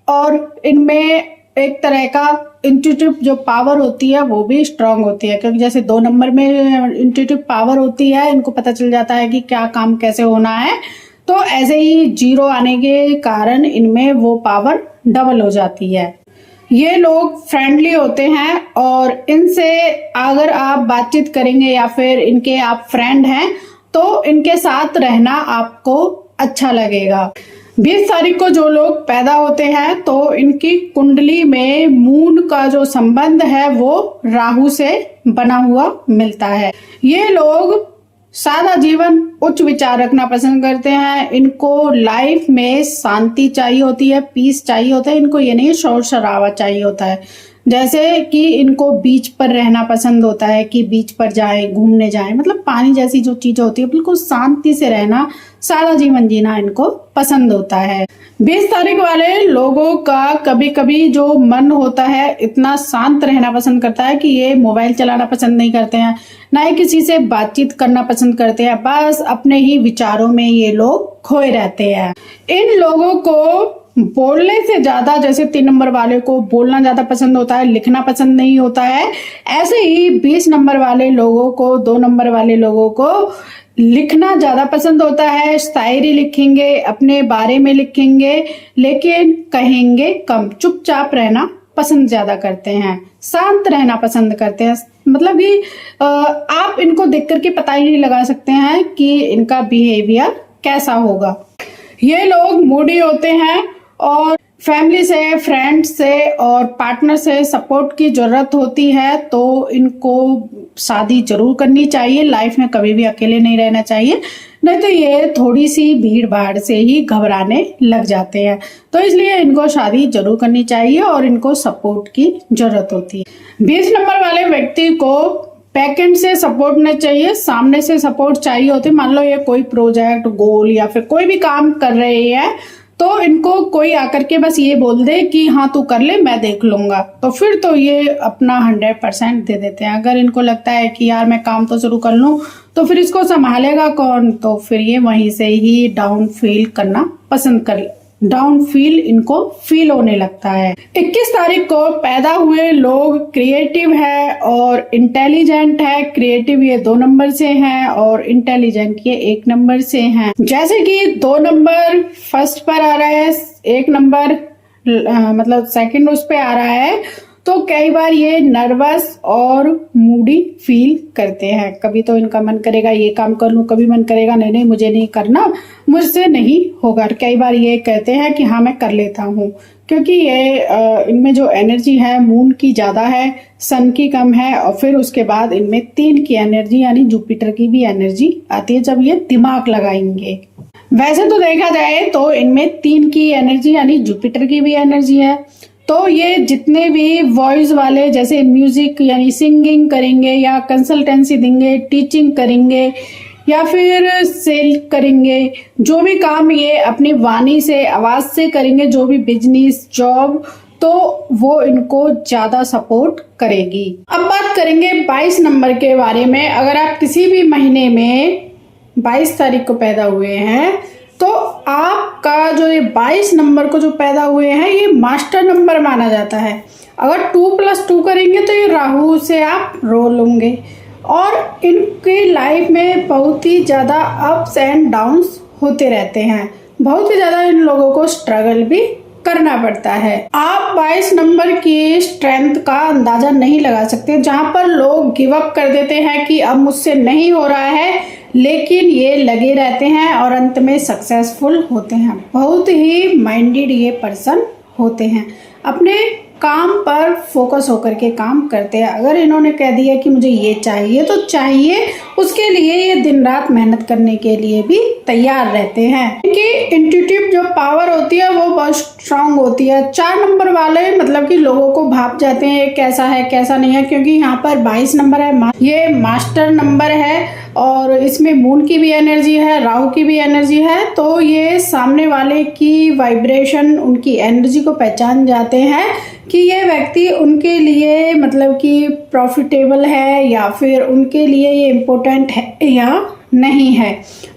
और इनमें एक तरह का इंट्यूटिव जो पावर होती है वो भी स्ट्रांग होती है, क्योंकि जैसे 2 नंबर में इंट्यूटिव पावर होती है, इनको पता चल जाता है कि क्या काम कैसे होना है, तो ऐसे ही 0 आने के कारण इनमें वो पावर डबल हो जाती है। ये लोग फ्रेंडली होते हैं और इनसे अगर आप बातचीत करेंगे या फिर इनके आप फ्रेंड हैं तो इनके साथ रहना आपको अच्छा लगेगा। 20 तारीख को जो लोग पैदा होते हैं तो इनकी कुंडली में मून का जो संबंध है वो राहु से बना हुआ मिलता है। ये लोग सादा जीवन, उच्च विचार रखना पसंद करते हैं। इनको लाइफ में शांति चाहिए होती है, पीस चाहिए होता है। इनको ये नहीं शोर शराबा चाहिए होता है। जैसे कि इनको बीच पर रहना पसंद होता है कि बीच पर जाए, घूमने जाए, मतलब पानी जैसी जो चीजें होती है, बिल्कुल शांति से रहना, सादा जीवन जीना इनको पसंद होता है। 20 तारीख वाले लोगों का कभी कभी जो मन होता है इतना शांत रहना पसंद करता है कि ये मोबाइल चलाना पसंद नहीं करते हैं, ना ही किसी से बातचीत करना पसंद करते हैं। बस अपने ही विचारों में ये लोग खोए रहते हैं। इन लोगों को बोलने से ज्यादा, जैसे 3 नंबर वाले को बोलना ज्यादा पसंद होता है, लिखना पसंद नहीं होता है। ऐसे ही 20 नंबर वाले लोगों को, 2 नंबर वाले लोगों को लिखना ज्यादा पसंद होता है। शायरी लिखेंगे, अपने बारे में लिखेंगे, लेकिन कहेंगे कम। चुपचाप रहना पसंद ज्यादा करते हैं, शांत रहना पसंद करते हैं। मतलब कि आप इनको देख करके पता ही नहीं लगा सकते हैं कि इनका बिहेवियर कैसा होगा। ये लोग मूडी होते हैं और फैमिली से, फ्रेंड से और पार्टनर से सपोर्ट की जरूरत होती है, तो इनको शादी जरूर करनी चाहिए। लाइफ में कभी भी अकेले नहीं रहना चाहिए, नहीं तो ये थोड़ी सी भीड़ भाड़ से ही घबराने लग जाते हैं। तो इसलिए इनको शादी जरूर करनी चाहिए और इनको सपोर्ट की जरूरत होती है। 20 नंबर वाले व्यक्ति को बैकएंड से सपोर्ट नहीं चाहिए, सामने से सपोर्ट चाहिए होते। मान लो ये कोई प्रोजेक्ट, गोल या फिर कोई भी काम कर रहे हैं, तो इनको कोई आकर के बस ये बोल दे कि हाँ तू कर ले, मैं देख लूंगा, तो फिर तो ये अपना 100% दे देते हैं। अगर इनको लगता है कि यार मैं काम तो शुरू कर लूं, तो फिर इसको संभालेगा कौन, तो फिर ये वहीं से ही डाउन फील करना पसंद कर, डाउन फील इनको फील होने लगता है। 21 तारीख को पैदा हुए लोग क्रिएटिव है और इंटेलिजेंट है। क्रिएटिव ये 2 नंबर से हैं और इंटेलिजेंट ये 1 नंबर से हैं। जैसे कि 2 नंबर फर्स्ट पर आ रहा है, 1 नंबर मतलब सेकंड उस पे आ रहा है, तो कई बार ये नर्वस और मूडी फील करते हैं। कभी तो इनका मन करेगा ये काम कर लूं, कभी मन करेगा नहीं नहीं मुझे नहीं करना, मुझसे नहीं होगा। कई बार ये कहते हैं कि हाँ मैं कर लेता हूँ, क्योंकि ये इनमें जो एनर्जी है मून की ज़्यादा है, सन की कम है, और फिर उसके बाद इनमें 3 की एनर्जी यानी जुपिटर की भी एनर्जी आती है जब ये दिमाग लगाएंगे। वैसे तो देखा जाए तो इनमें 3 की एनर्जी यानी जुपिटर की भी एनर्जी है। तो ये जितने भी वॉइस वाले जैसे म्यूजिक यानी सिंगिंग करेंगे या कंसल्टेंसी देंगे, टीचिंग करेंगे या फिर सेल करेंगे, जो भी काम ये अपनी वाणी से आवाज से करेंगे, जो भी बिजनेस जॉब, तो वो इनको ज्यादा सपोर्ट करेगी। अब बात करेंगे 22 नंबर के बारे में। अगर आप किसी भी महीने में 22 तारीख को पैदा हुए हैं तो आपका जो ये 22 नंबर को जो पैदा हुए हैं ये मास्टर नंबर माना जाता है। अगर 2+2 करेंगे तो ये राहु से आप रोल होंगे और इनकी लाइफ में बहुत ही ज़्यादा अप्स एंड डाउन्स होते रहते हैं। बहुत ही ज़्यादा इन लोगों को स्ट्रगल भी करना पड़ता है। आप 22 नंबर की स्ट्रेंथ का अंदाजा नहीं लगा सकते। जहां पर लोग गिव अप कर देते हैं कि अब मुझसे नहीं हो रहा है, लेकिन ये लगे रहते हैं और अंत में सक्सेसफुल होते हैं। बहुत ही माइंडेड ये पर्सन होते हैं, अपने काम पर फोकस होकर के काम करते हैं। अगर इन्होंने कह दिया कि मुझे ये चाहिए तो चाहिए, उसके लिए ये दिन रात मेहनत करने के लिए भी तैयार रहते हैं। इनकी इंट्यूटिव जो पावर होती है वो बहुत स्ट्रांग होती है। 4 नंबर वाले मतलब कि लोगों को भाप जाते हैं ये कैसा है कैसा नहीं है, क्योंकि यहाँ पर 22 नंबर है, ये मास्टर नंबर है और इसमें मून की भी एनर्जी है, राहु की भी एनर्जी है। तो ये सामने वाले की वाइब्रेशन, उनकी एनर्जी को पहचान जाते हैं कि ये व्यक्ति उनके लिए मतलब कि प्रॉफिटेबल है या फिर उनके लिए ये इम्पोर्टेंट है या नहीं है।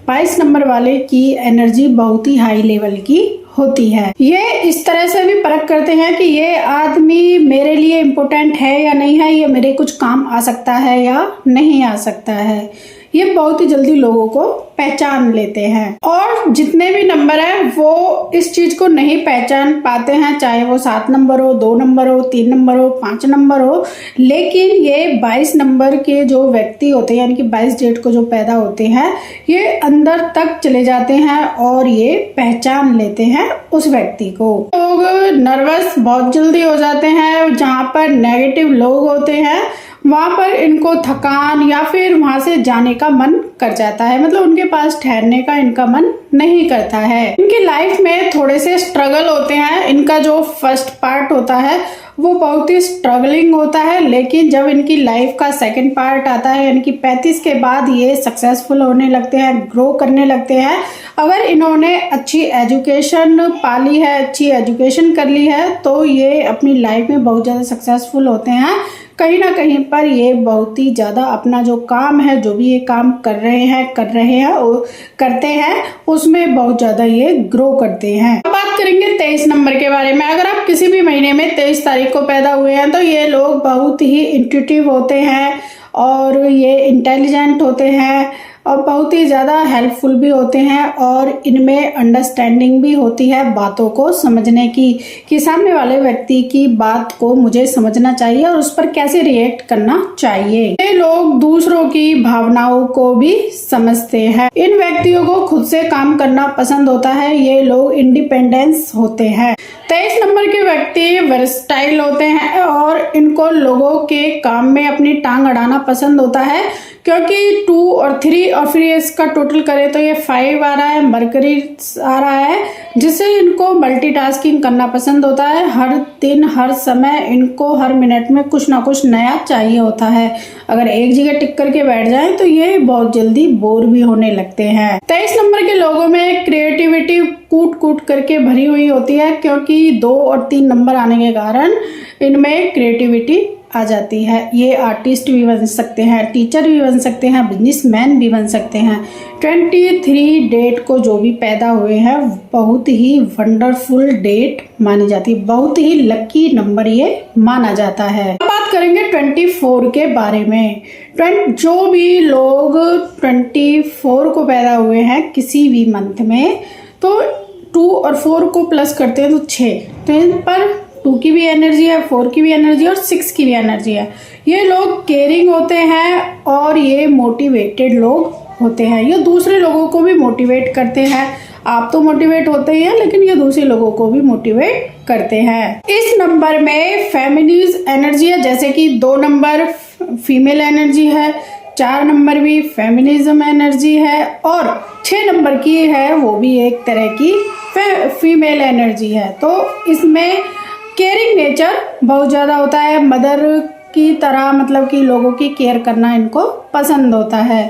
22 नंबर वाले की एनर्जी बहुत ही हाई लेवल की होती है। ये इस तरह से भी परख करते हैं कि ये आदमी मेरे लिए इम्पोर्टेंट है या नहीं है, ये मेरे कुछ काम आ सकता है या नहीं आ सकता है। ये बहुत ही जल्दी लोगों को पहचान लेते हैं। और जितने भी नंबर है वो इस चीज को नहीं पहचान पाते हैं, चाहे वो 7 नंबर हो, 2 नंबर हो, 3 नंबर हो, 5 नंबर हो। लेकिन ये 22 नंबर के जो व्यक्ति होते हैं यानी कि 22 डेट को जो पैदा होते हैं, ये अंदर तक चले जाते हैं और ये पहचान लेते हैं उस व्यक्ति को। लोग नर्वस बहुत जल्दी हो जाते हैं। जहाँ पर नेगेटिव लोग होते हैं वहां पर इनको थकान या फिर वहां से जाने का मन कर जाता है, मतलब उनके पास ठहरने का इनका मन नहीं करता है। इनकी लाइफ में थोड़े से स्ट्रगल होते हैं। इनका जो फर्स्ट पार्ट होता है वो बहुत ही स्ट्रगलिंग होता है, लेकिन जब इनकी लाइफ का सेकंड पार्ट आता है यानी कि 35 के बाद ये सक्सेसफुल होने लगते हैं, ग्रो करने लगते हैं। अगर इन्होंने अच्छी एजुकेशन पाली है, अच्छी एजुकेशन कर ली है, तो ये अपनी लाइफ में बहुत ज़्यादा सक्सेसफुल होते हैं। कहीं ना कहीं पर ये बहुत ही ज़्यादा अपना जो काम है, जो भी ये काम कर रहे हैं और करते हैं, उसमें बहुत ज़्यादा ये ग्रो करते हैं। अब बात करेंगे 23 नंबर के बारे में। अगर आप किसी भी महीने में 23 तारीख को पैदा हुए हैं तो ये लोग बहुत ही इंट्यूटिव होते हैं और ये इंटेलिजेंट होते हैं और बहुत ही ज़्यादा हेल्पफुल भी होते हैं और इनमें अंडरस्टैंडिंग भी होती है बातों को समझने की, कि सामने वाले व्यक्ति की बात को मुझे समझना चाहिए और उस पर कैसे रिएक्ट करना चाहिए। ये लोग दूसरों की भावनाओं को भी समझते हैं। इन व्यक्तियों को खुद से काम करना पसंद होता है। ये लोग इंडिपेंडेंस होते हैं। 23 नंबर के व्यक्ति वर्सटाइल होते हैं और इनको लोगों के काम में अपनी टांग अड़ाना पसंद होता है, क्योंकि 2 और 3 और फिर इसका टोटल करें तो ये 5 आ रहा है, मरकरी आ रहा है, जिससे इनको मल्टीटास्किंग करना पसंद होता है। हर दिन हर समय इनको हर मिनट में कुछ ना कुछ नया चाहिए होता है। अगर एक जगह टिक करके बैठ जाएं तो ये बहुत जल्दी बोर भी होने लगते हैं। 23 नंबर के लोगों में क्रिएटिविटी कूट कूट करके भरी हुई होती है, क्योंकि 2 और 3 नंबर आने के कारण इनमें क्रिएटिविटी आ जाती है। ये आर्टिस्ट भी बन सकते हैं, टीचर भी बन सकते हैं, बिजनेसमैन भी बन सकते हैं। 23 डेट को जो भी पैदा हुए हैं बहुत ही वंडरफुल डेट मानी जाती है, बहुत ही लकी नंबर ये माना जाता है। अब बात करेंगे 24 के बारे में। जो भी लोग 24 को पैदा हुए हैं किसी भी मंथ में, तो 2 और 4 को प्लस करते हैं तो 6, तो इन पर 2 की भी एनर्जी है, 4 की भी एनर्जी है और 6 की भी एनर्जी है। ये लोग केयरिंग होते हैं और ये मोटिवेटेड लोग होते हैं। ये दूसरे लोगों को भी मोटिवेट करते हैं। आप तो मोटिवेट होते ही हैं, लेकिन ये दूसरे लोगों को भी मोटिवेट करते हैं। इस नंबर में फेमिनिज एनर्जी है, जैसे कि 2 नंबर फीमेल एनर्जी है, 4 नंबर भी फेमिनिज्म एनर्जी है और 6 नंबर की है वो भी एक तरह की फीमेल एनर्जी है। तो इसमें केयरिंग नेचर बहुत ज़्यादा होता है, मदर की तरह, मतलब कि लोगों की केयर करना इनको पसंद होता है।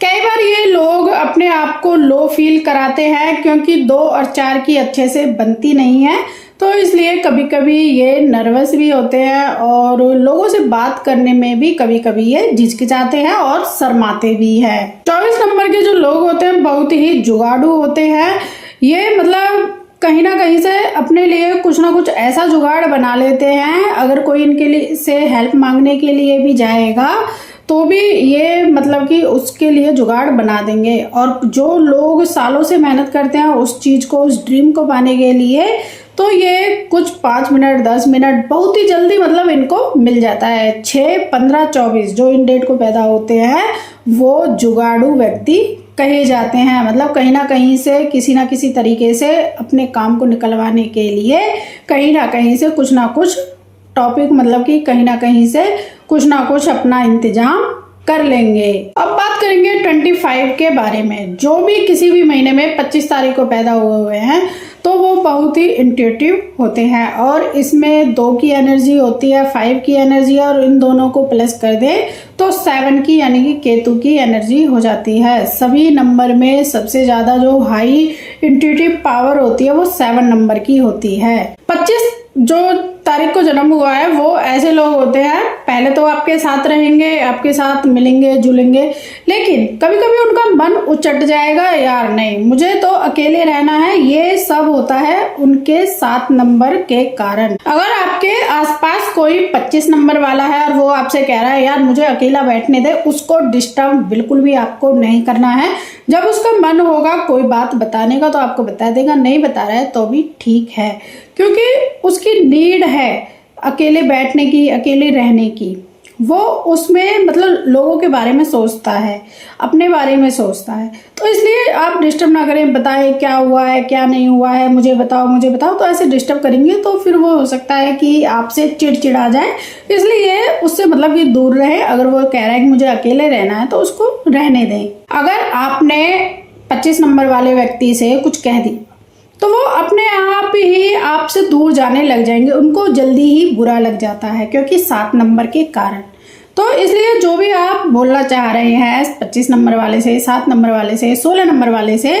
कई बार ये लोग अपने आप को लो फील कराते हैं क्योंकि 2 और 4 की अच्छे से बनती नहीं है, तो इसलिए कभी कभी ये नर्वस भी होते हैं और लोगों से बात करने में भी कभी कभी ये झिझकिचाते हैं और शर्माते भी हैं। 24 नंबर के जो लोग होते हैं बहुत ही जुगाड़ू होते हैं। ये मतलब कहीं ना कहीं से अपने लिए कुछ ना कुछ ऐसा जुगाड़ बना लेते हैं, अगर कोई इनके लिए से हेल्प मांगने के लिए भी जाएगा तो भी ये मतलब कि उसके लिए जुगाड़ बना देंगे। और जो लोग सालों से मेहनत करते हैं उस चीज को, उस ड्रीम को पाने के लिए, तो ये कुछ 5 मिनट 10 मिनट बहुत ही जल्दी मतलब इनको मिल जाता है। 6, 15, 24 जो इन डेट को पैदा होते हैं वो जुगाड़ू व्यक्ति कहे जाते हैं। मतलब कहीं ना कहीं से किसी ना किसी तरीके से अपने काम को निकलवाने के लिए कहीं ना कहीं से कुछ ना कुछ टॉपिक, मतलब कि कहीं ना कहीं से कुछ ना कुछ अपना इंतजाम कर लेंगे। अब बात करेंगे 25 के बारे में। जो भी किसी भी महीने में 25 तारीख को पैदा हुए हैं तो वो बहुत ही इंट्यूटिव होते हैं और इसमें 2 की एनर्जी होती है, 5 की एनर्जी, और इन दोनों को प्लस कर दे तो 7 की यानी कि केतु की एनर्जी हो जाती है। सभी नंबर में सबसे ज्यादा जो हाई इंट्यूटिव पावर होती है वो 7 नंबर की होती है। 25 जो तारीख को जन्म हुआ है वो ऐसे लोग होते हैं, पहले तो आपके साथ रहेंगे, आपके साथ मिलेंगे जुलेंगे, लेकिन कभी कभी उनका मन उचट जाएगा, यार नहीं मुझे तो अकेले रहना है। ये सब होता है उनके 7 नंबर के कारण। अगर आपके आसपास कोई 25 नंबर वाला है और वो आपसे कह रहा है यार मुझे अकेला बैठने दे, उसको डिस्टर्ब बिल्कुल भी आपको नहीं करना है। जब उसका मन होगा कोई बात बताने का तो आपको बता देगा, नहीं बता रहा है तो भी ठीक है, क्योंकि उसकी नीड है अकेले बैठने की, अकेले रहने की। वो उसमें मतलब लोगों के बारे में सोचता है, अपने बारे में सोचता है, तो इसलिए आप डिस्टर्ब ना करें। बताएं क्या हुआ है क्या नहीं हुआ है, मुझे बताओ मुझे बताओ, तो ऐसे डिस्टर्ब करेंगे तो फिर वो हो सकता है कि आपसे चिड़चिड़ा जाए, इसलिए उससे मतलब कि दूर रहे। अगर वो कह रहा है कि मुझे अकेले रहना है तो उसको रहने दें। अगर आपने 25 नंबर वाले व्यक्ति से कुछ कह दी तो वो अपने आप ही आपसे दूर जाने लग जाएंगे, उनको जल्दी ही बुरा लग जाता है क्योंकि 7 नंबर के कारण। तो इसलिए जो भी आप बोलना चाह रहे हैं 25 नंबर वाले से, 7 नंबर वाले से, 16 नंबर वाले से,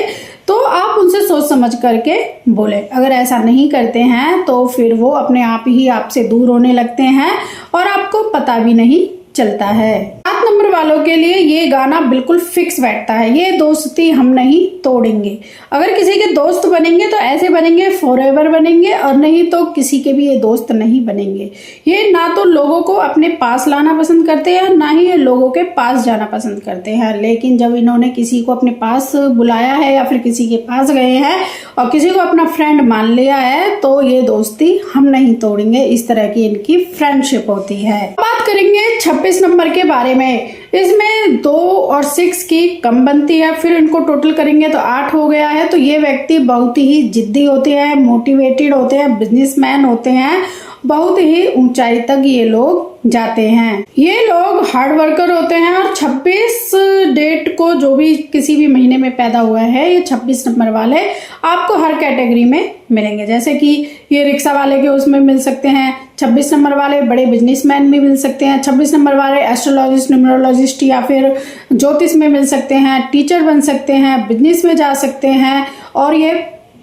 तो आप उनसे सोच समझ करके बोले। अगर ऐसा नहीं करते हैं तो फिर वो अपने आप ही आपसे दूर होने लगते हैं और आपको पता भी नहीं चलता है। 7 नंबर वालों के लिए ये गाना बिल्कुल फिक्स बैठता है, ये दोस्ती हम नहीं तोड़ेंगे। अगर किसी के दोस्त बनेंगे तो ऐसे बनेंगे फॉरएवर बनेंगे, और नहीं तो किसी के भी ये दोस्त नहीं बनेंगे। ये ना तो लोगों को अपने पास लाना पसंद करते हैं, ना ही ये लोगों के पास जाना पसंद करते हैं। लेकिन जब इन्होंने किसी को अपने पास बुलाया है या फिर किसी के पास गए हैं और किसी को अपना फ्रेंड मान लिया है तो ये दोस्ती हम नहीं तोड़ेंगे, इस तरह की इनकी फ्रेंडशिप होती है। बात करेंगे 26 नंबर के बारे में। इसमें 2 और 6 की कम बनती है, फिर इनको टोटल करेंगे तो 8 हो गया है। तो ये व्यक्ति बहुत ही जिद्दी होते हैं, मोटिवेटेड होते हैं, बिजनेसमैन होते हैं, बहुत ही ऊंचाई तक ये लोग जाते हैं। ये लोग हार्ड वर्कर होते हैं और 26 डेट को जो भी किसी भी महीने में पैदा हुआ है, ये 26 नंबर वाले आपको हर कैटेगरी में मिलेंगे। जैसे कि ये रिक्शा वाले के उसमें मिल सकते हैं, 26 नंबर वाले बड़े बिजनेसमैन भी मिल सकते हैं, 26 नंबर वाले एस्ट्रोलॉजिस्ट, न्यूमरोलॉजिस्ट या फिर ज्योतिष में मिल सकते हैं, टीचर बन सकते हैं, बिजनेस में जा सकते हैं, और ये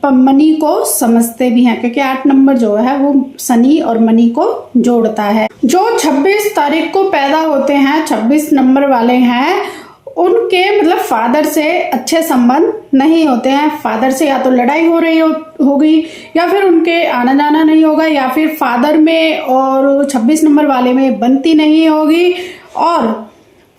मनी को समझते भी हैं क्योंकि 8 नंबर जो है वो शनि और मनी को जोड़ता है। जो 26 तारीख को पैदा होते हैं 26 नंबर वाले हैं, उनके मतलब फादर से अच्छे संबंध नहीं होते हैं। फादर से या तो लड़ाई हो रही होगी या फिर उनके आना जाना नहीं होगा, या फिर फादर में और 26 नंबर वाले में बनती नहीं होगी, और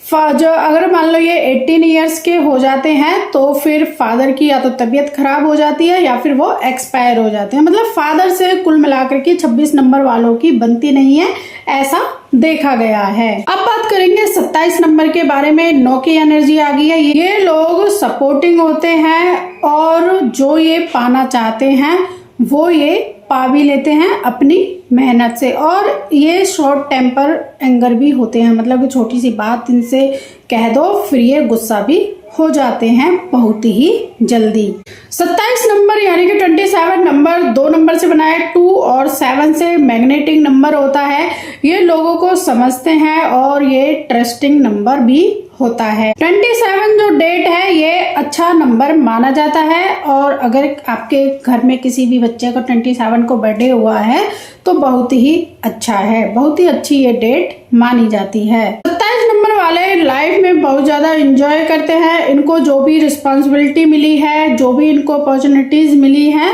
जो अगर मान लो ये 18 ईयर्स के हो जाते हैं तो फिर फादर की या तो तबीयत खराब हो जाती है या फिर वो एक्सपायर हो जाते हैं। मतलब फादर से कुल मिलाकर के 26 नंबर वालों की बनती नहीं है, ऐसा देखा गया है। अब बात करेंगे 27 नंबर के बारे में। 9 की एनर्जी आ गई है। ये लोग सपोर्टिंग होते हैं और जो ये पाना चाहते हैं वो ये पा भी लेते हैं अपनी मेहनत से। और ये शॉर्ट टेम्पर एंगर भी होते हैं, मतलब कि छोटी सी बात इनसे कह दो फिर ये गुस्सा भी हो जाते हैं बहुत ही जल्दी। 27 नंबर यानी कि 27 नंबर 2 नंबर से बना है, 2 और 7 से मैग्नेटिक नंबर होता है। ये लोगों को समझते हैं और ये ट्रस्टिंग नंबर भी होता है। 27 जो डेट है ये अच्छा नंबर माना जाता है और अगर आपके घर में किसी भी बच्चे का 27 को बर्थडे हुआ है तो बहुत ही अच्छा है, बहुत ही अच्छी ये डेट मानी जाती है। 27 नंबर वाले लाइफ में बहुत ज्यादा एंजॉय करते हैं। इनको जो भी रिस्पॉन्सिबिलिटी मिली है, जो भी इनको अपॉर्चुनिटीज मिली है,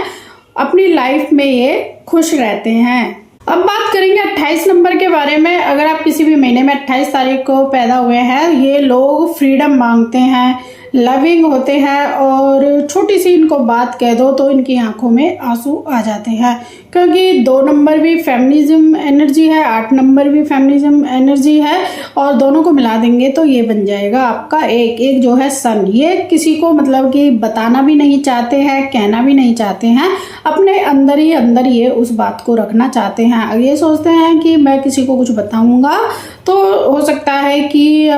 अपनी लाइफ में ये खुश रहते हैं। अब बात करेंगे 28 नंबर के बारे में। अगर आप किसी भी महीने में 28 तारीख को पैदा हुए हैं, ये लोग फ्रीडम मांगते हैं, लविंग होते हैं और छोटी सी इनको बात कह दो तो इनकी आंखों में आंसू आ जाते हैं, क्योंकि 2 नंबर भी फेमिनिज्म एनर्जी है, 8 नंबर भी फेमिनिज्म एनर्जी है और दोनों को मिला देंगे तो ये बन जाएगा आपका एक जो है सन। ये किसी को मतलब कि बताना भी नहीं चाहते हैं, कहना भी नहीं चाहते हैं, अपने अंदर ही अंदर ये उस बात को रखना चाहते हैं। ये सोचते हैं कि मैं किसी को कुछ बताऊंगा तो हो सकता है कि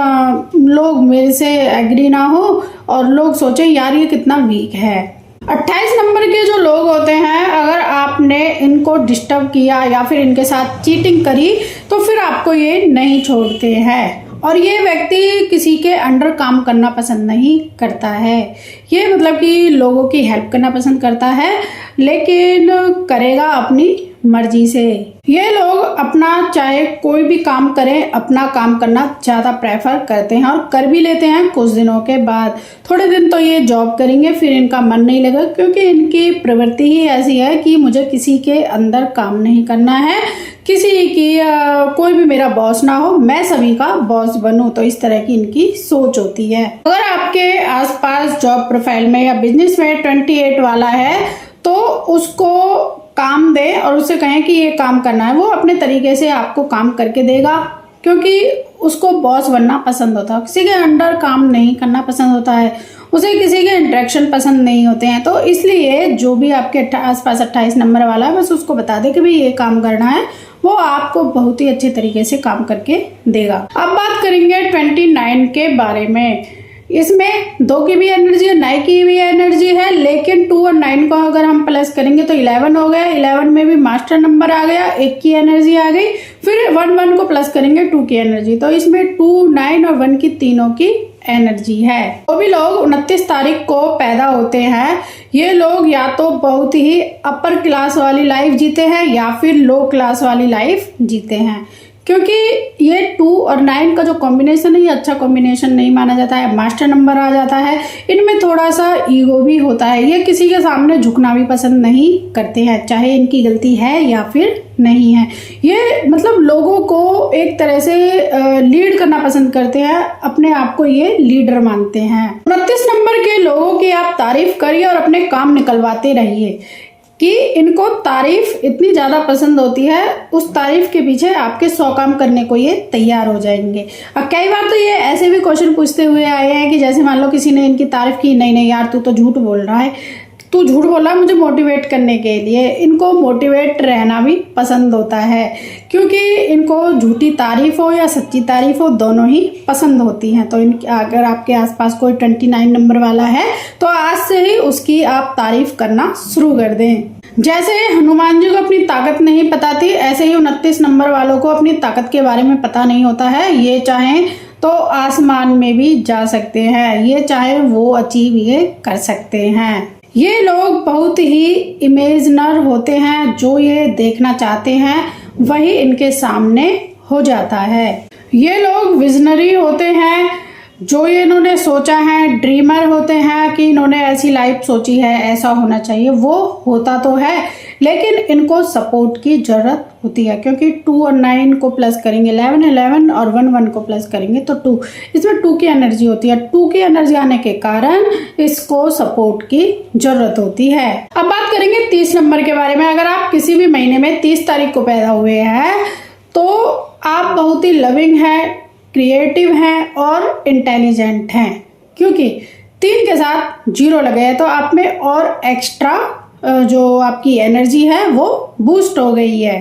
लोग मेरे से एग्री ना हो और लोग सोचे यार ये कितना वीक है। 28 नंबर के जो लोग होते हैं, अगर आपने इनको डिस्टर्ब किया या फिर इनके साथ चीटिंग करी तो फिर आपको ये नहीं छोड़ते हैं और ये व्यक्ति किसी के अंडर काम करना पसंद नहीं करता है। ये मतलब कि लोगों की हेल्प करना पसंद करता है लेकिन करेगा अपनी मर्जी से। ये लोग अपना चाहे कोई भी काम करें, अपना काम करना ज़्यादा प्रेफर करते हैं और कर भी लेते हैं कुछ दिनों के बाद। थोड़े दिन तो ये जॉब करेंगे फिर इनका मन नहीं लगेगा, क्योंकि इनकी प्रवृत्ति ही ऐसी है कि मुझे किसी के अंदर काम नहीं करना है, किसी की कोई भी मेरा बॉस ना हो, मैं सभी का बॉस बनूं। तो इस तरह की इनकी सोच होती है। अगर आपके आसपास जॉब प्रोफाइल में या बिजनेस में 28 वाला है तो उसको काम दे और उससे कहें कि ये काम करना है, वो अपने तरीके से आपको काम करके देगा, क्योंकि उसको बॉस बनना पसंद होता है, किसी के अंडर काम नहीं करना पसंद होता है, उसे किसी के इंटरेक्शन पसंद नहीं होते हैं। तो इसलिए जो भी आपके आसपास 28 नंबर वाला है बस उसको बता दे कि भाई ये काम करना है, वो आपको बहुत ही अच्छे तरीके से काम करके देगा। अब बात करेंगे 29 के बारे में। इसमें 2 की भी एनर्जी है, 9 की भी एनर्जी है, लेकिन 2 और 9 को अगर हम प्लस करेंगे तो 11 हो गया। 11 में भी मास्टर नंबर आ गया, 1 की एनर्जी आ गई, फिर 1 को प्लस करेंगे 2 की एनर्जी। तो इसमें 2, 9 और 1 की तीनों की एनर्जी है। वो भी लोग 29 तारीख को पैदा होते हैं, ये लोग या तो बहुत ही अपर क्लास वाली लाइफ जीते हैं या फिर लो क्लास वाली लाइफ जीते हैं, क्योंकि ये 2 और 9 का जो कॉम्बिनेशन है ये अच्छा कॉम्बिनेशन नहीं माना जाता है। मास्टर नंबर आ जाता है, इनमें थोड़ा सा ईगो भी होता है, ये किसी के सामने झुकना भी पसंद नहीं करते हैं, चाहे इनकी गलती है या फिर नहीं है। ये मतलब लोगों को एक तरह से लीड करना पसंद करते हैं, अपने आप को ये लीडर मानते हैं। 29 नंबर के लोगों की आप तारीफ करिए और अपने काम निकलवाते रहिए कि इनको तारीफ इतनी ज्यादा पसंद होती है, उस तारीफ के पीछे आपके 100 काम करने को ये तैयार हो जाएंगे। और कई बार तो ये ऐसे भी क्वेश्चन पूछते हुए आए हैं कि जैसे मान लो किसी ने इनकी तारीफ की, नहीं नहीं यार तू तो झूठ बोल रहा है, तू झूठ बोला मुझे मोटिवेट करने के लिए। इनको मोटिवेट रहना भी पसंद होता है, क्योंकि इनको झूठी तारीफ हो या सच्ची तारीफ हो दोनों ही पसंद होती हैं। तो अगर आपके आसपास कोई 29 नंबर वाला है तो आज से ही उसकी आप तारीफ करना शुरू कर दें। जैसे हनुमान जी को अपनी ताकत नहीं पता थी, ऐसे ही 29 नंबर वालों को अपनी ताकत के बारे में पता नहीं होता है। ये चाहें तो आसमान में भी जा सकते हैं, ये चाहे वो अचीव ये कर सकते हैं। ये लोग बहुत ही इमेजिनर होते हैं, जो ये देखना चाहते हैं वही इनके सामने हो जाता है। ये लोग विजनरी होते हैं, जो ये इन्होंने सोचा है, ड्रीमर होते हैं कि इन्होंने ऐसी लाइफ सोची है, ऐसा होना चाहिए, वो होता तो है, लेकिन इनको सपोर्ट की जरूरत होती है, क्योंकि 2 और 9 को प्लस करेंगे 11, 11 और 1 1 को प्लस करेंगे तो 2, इसमें 2 की एनर्जी होती है। 2 की एनर्जी आने के कारण इसको सपोर्ट की जरूरत होती है। अब बात करेंगे 30 नंबर के बारे में। अगर आप किसी भी महीने में 30 तारीख को पैदा हुए हैं तो आप बहुत ही लविंग हैं, क्रिएटिव हैं और इंटेलिजेंट हैं, क्योंकि 3 के साथ 0 लगे हैं तो आप में और एक्स्ट्रा जो आपकी एनर्जी है वो बूस्ट हो गई है।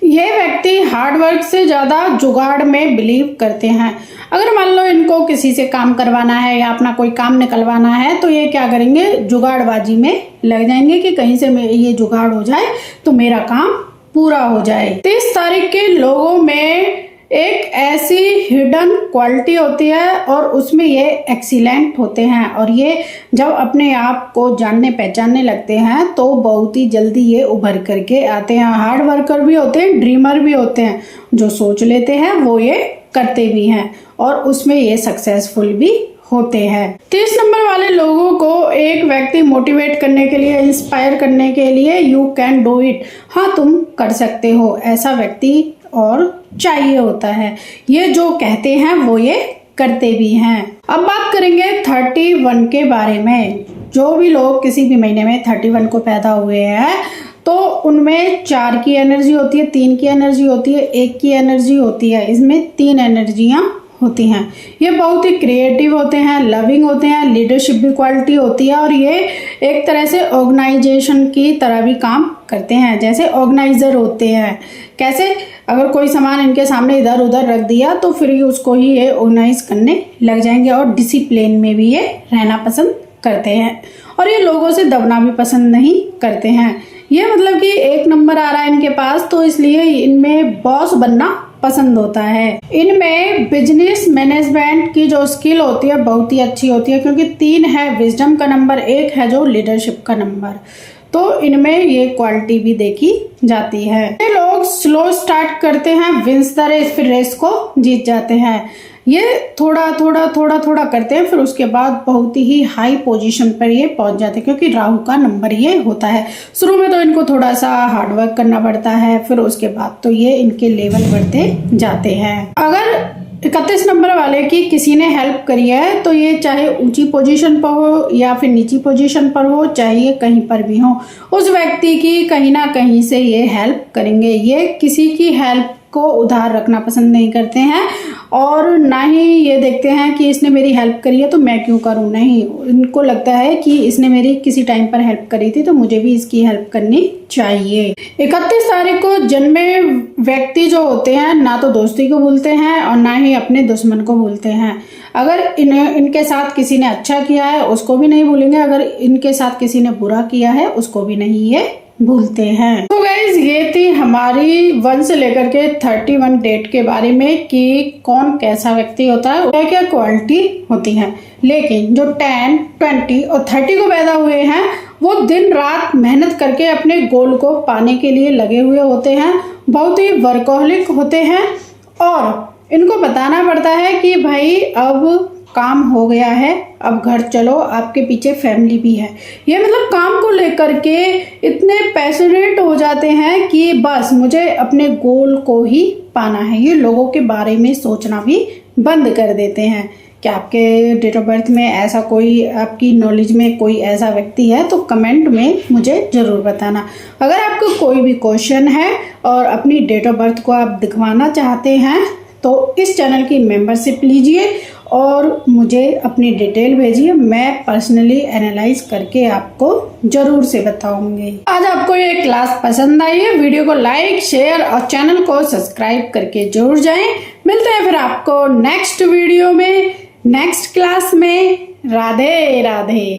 ये व्यक्ति हार्ड वर्क से ज़्यादा जुगाड़ में बिलीव करते हैं। अगर मान लो इनको किसी से काम करवाना है या अपना कोई काम निकलवाना है तो ये क्या करेंगे, जुगाड़बाजी में लग जाएंगे कि कहीं से ये जुगाड़ हो जाए तो मेरा काम पूरा हो जाए। 30 तारीख के लोगों में एक ऐसी हिडन क्वालिटी होती है और उसमें ये एक्सीलेंट होते हैं, और ये जब अपने आप को जानने पहचानने लगते हैं तो बहुत ही जल्दी ये उभर करके आते हैं। हार्ड वर्कर भी होते हैं, ड्रीमर भी होते हैं, जो सोच लेते हैं वो ये करते भी हैं और उसमें ये सक्सेसफुल भी होते हैं। 30 नंबर वाले लोगों को एक व्यक्ति मोटिवेट करने के लिए, इंस्पायर करने के लिए यू कैन डू इट, हाँ तुम कर सकते हो, ऐसा व्यक्ति और चाहिए होता है। ये जो कहते हैं वो ये करते भी हैं। अब बात करेंगे 31 के बारे में। जो भी लोग किसी भी महीने में 31 को पैदा हुए हैं तो उनमें 4 की एनर्जी होती है, 3 की एनर्जी होती है, 1 की एनर्जी होती है। इसमें 3 एनर्जियां होती हैं। ये बहुत ही क्रिएटिव होते हैं, लविंग होते हैं, लीडरशिप भी क्वालिटी होती है और ये एक तरह से ऑर्गेनाइजेशन की तरह भी काम करते हैं, जैसे ऑर्गेनाइजर होते हैं। कैसे, अगर कोई सामान इनके सामने इधर उधर रख दिया तो फिर उसको ही ये ऑर्गेनाइज करने लग जाएंगे, और डिसिप्लिन में भी ये रहना पसंद करते हैं और ये लोगों से दबना भी पसंद नहीं करते हैं। ये मतलब कि 1 नंबर आ रहा है इनके पास, तो इसलिए इनमें बॉस बनना पसंद होता है। इनमें बिजनेस मैनेजमेंट की जो स्किल होती है बहुत ही अच्छी होती है, क्योंकि 3 है विजडम का नंबर, 1 है जो लीडरशिप का नंबर, तो इनमें ये क्वालिटी भी देखी जाती है। ये लोग स्लो स्टार्ट करते हैं, विंस द रेस, फिर रेस को जीत जाते हैं। ये थोड़ा थोड़ा करते हैं, फिर उसके बाद बहुत ही हाई पोजीशन पर ये पहुंच जाते हैं, क्योंकि राहु का नंबर ये होता है। शुरू में तो इनको थोड़ा सा हार्डवर्क करना पड़ता है, फिर उसके बाद तो ये इनके लेवल बढ़ते जाते हैं। अगर 31 नंबर वाले की किसी ने हेल्प करी है तो ये चाहे ऊंची पोजीशन पर हो या फिर नीची पोजीशन पर हो, चाहे ये कहीं पर भी हो, उस व्यक्ति की कहीं ना कहीं से ये हेल्प करेंगे। ये किसी की हेल्प को उधार रखना पसंद नहीं करते हैं और ना ही ये देखते हैं कि इसने मेरी हेल्प करी है तो मैं क्यों करूं, नहीं, इनको लगता है कि इसने मेरी किसी टाइम पर हेल्प करी थी तो मुझे भी इसकी हेल्प करनी चाहिए। 31 तारीख को जन्मे व्यक्ति जो होते हैं ना तो दोस्ती को भूलते हैं और ना ही अपने दुश्मन को भूलते हैं। अगर इनके साथ किसी ने अच्छा किया है उसको भी नहीं भूलेंगे, अगर इनके साथ किसी ने बुरा किया है उसको भी नहीं ये भूलते हैं। तो गाइस ये थी हमारी 1 से लेकर के 31 डेट के बारे में कि कौन कैसा व्यक्ति होता है, क्या क्या क्वालिटी होती है। लेकिन जो 10, 20 और 30 को पैदा हुए हैं वो दिन रात मेहनत करके अपने गोल को पाने के लिए लगे हुए होते हैं, बहुत ही वर्कहोलिक होते हैं और इनको बताना पड़ता है कि भाई अब काम हो गया है, अब घर चलो, आपके पीछे फैमिली भी है। ये मतलब काम को लेकर के इतने पैशनेट हो जाते हैं कि बस मुझे अपने गोल को ही पाना है। ये लोगों के बारे में सोचना भी बंद कर देते हैं। क्या आपके डेट ऑफ बर्थ में ऐसा कोई, आपकी नॉलेज में कोई ऐसा व्यक्ति है तो कमेंट में मुझे ज़रूर बताना। अगर आपको कोई भी क्वेश्चन है और अपनी डेट ऑफ बर्थ को आप दिखवाना चाहते हैं तो इस चैनल की मेंबरशिप लीजिए और मुझे अपनी डिटेल भेजिए, मैं पर्सनली एनालाइज करके आपको जरूर से बताऊंगी। आज आपको ये क्लास पसंद आई है, वीडियो को लाइक, शेयर और चैनल को सब्सक्राइब करके जरूर जाएं। मिलते हैं फिर आपको नेक्स्ट वीडियो में, नेक्स्ट क्लास में। राधे राधे।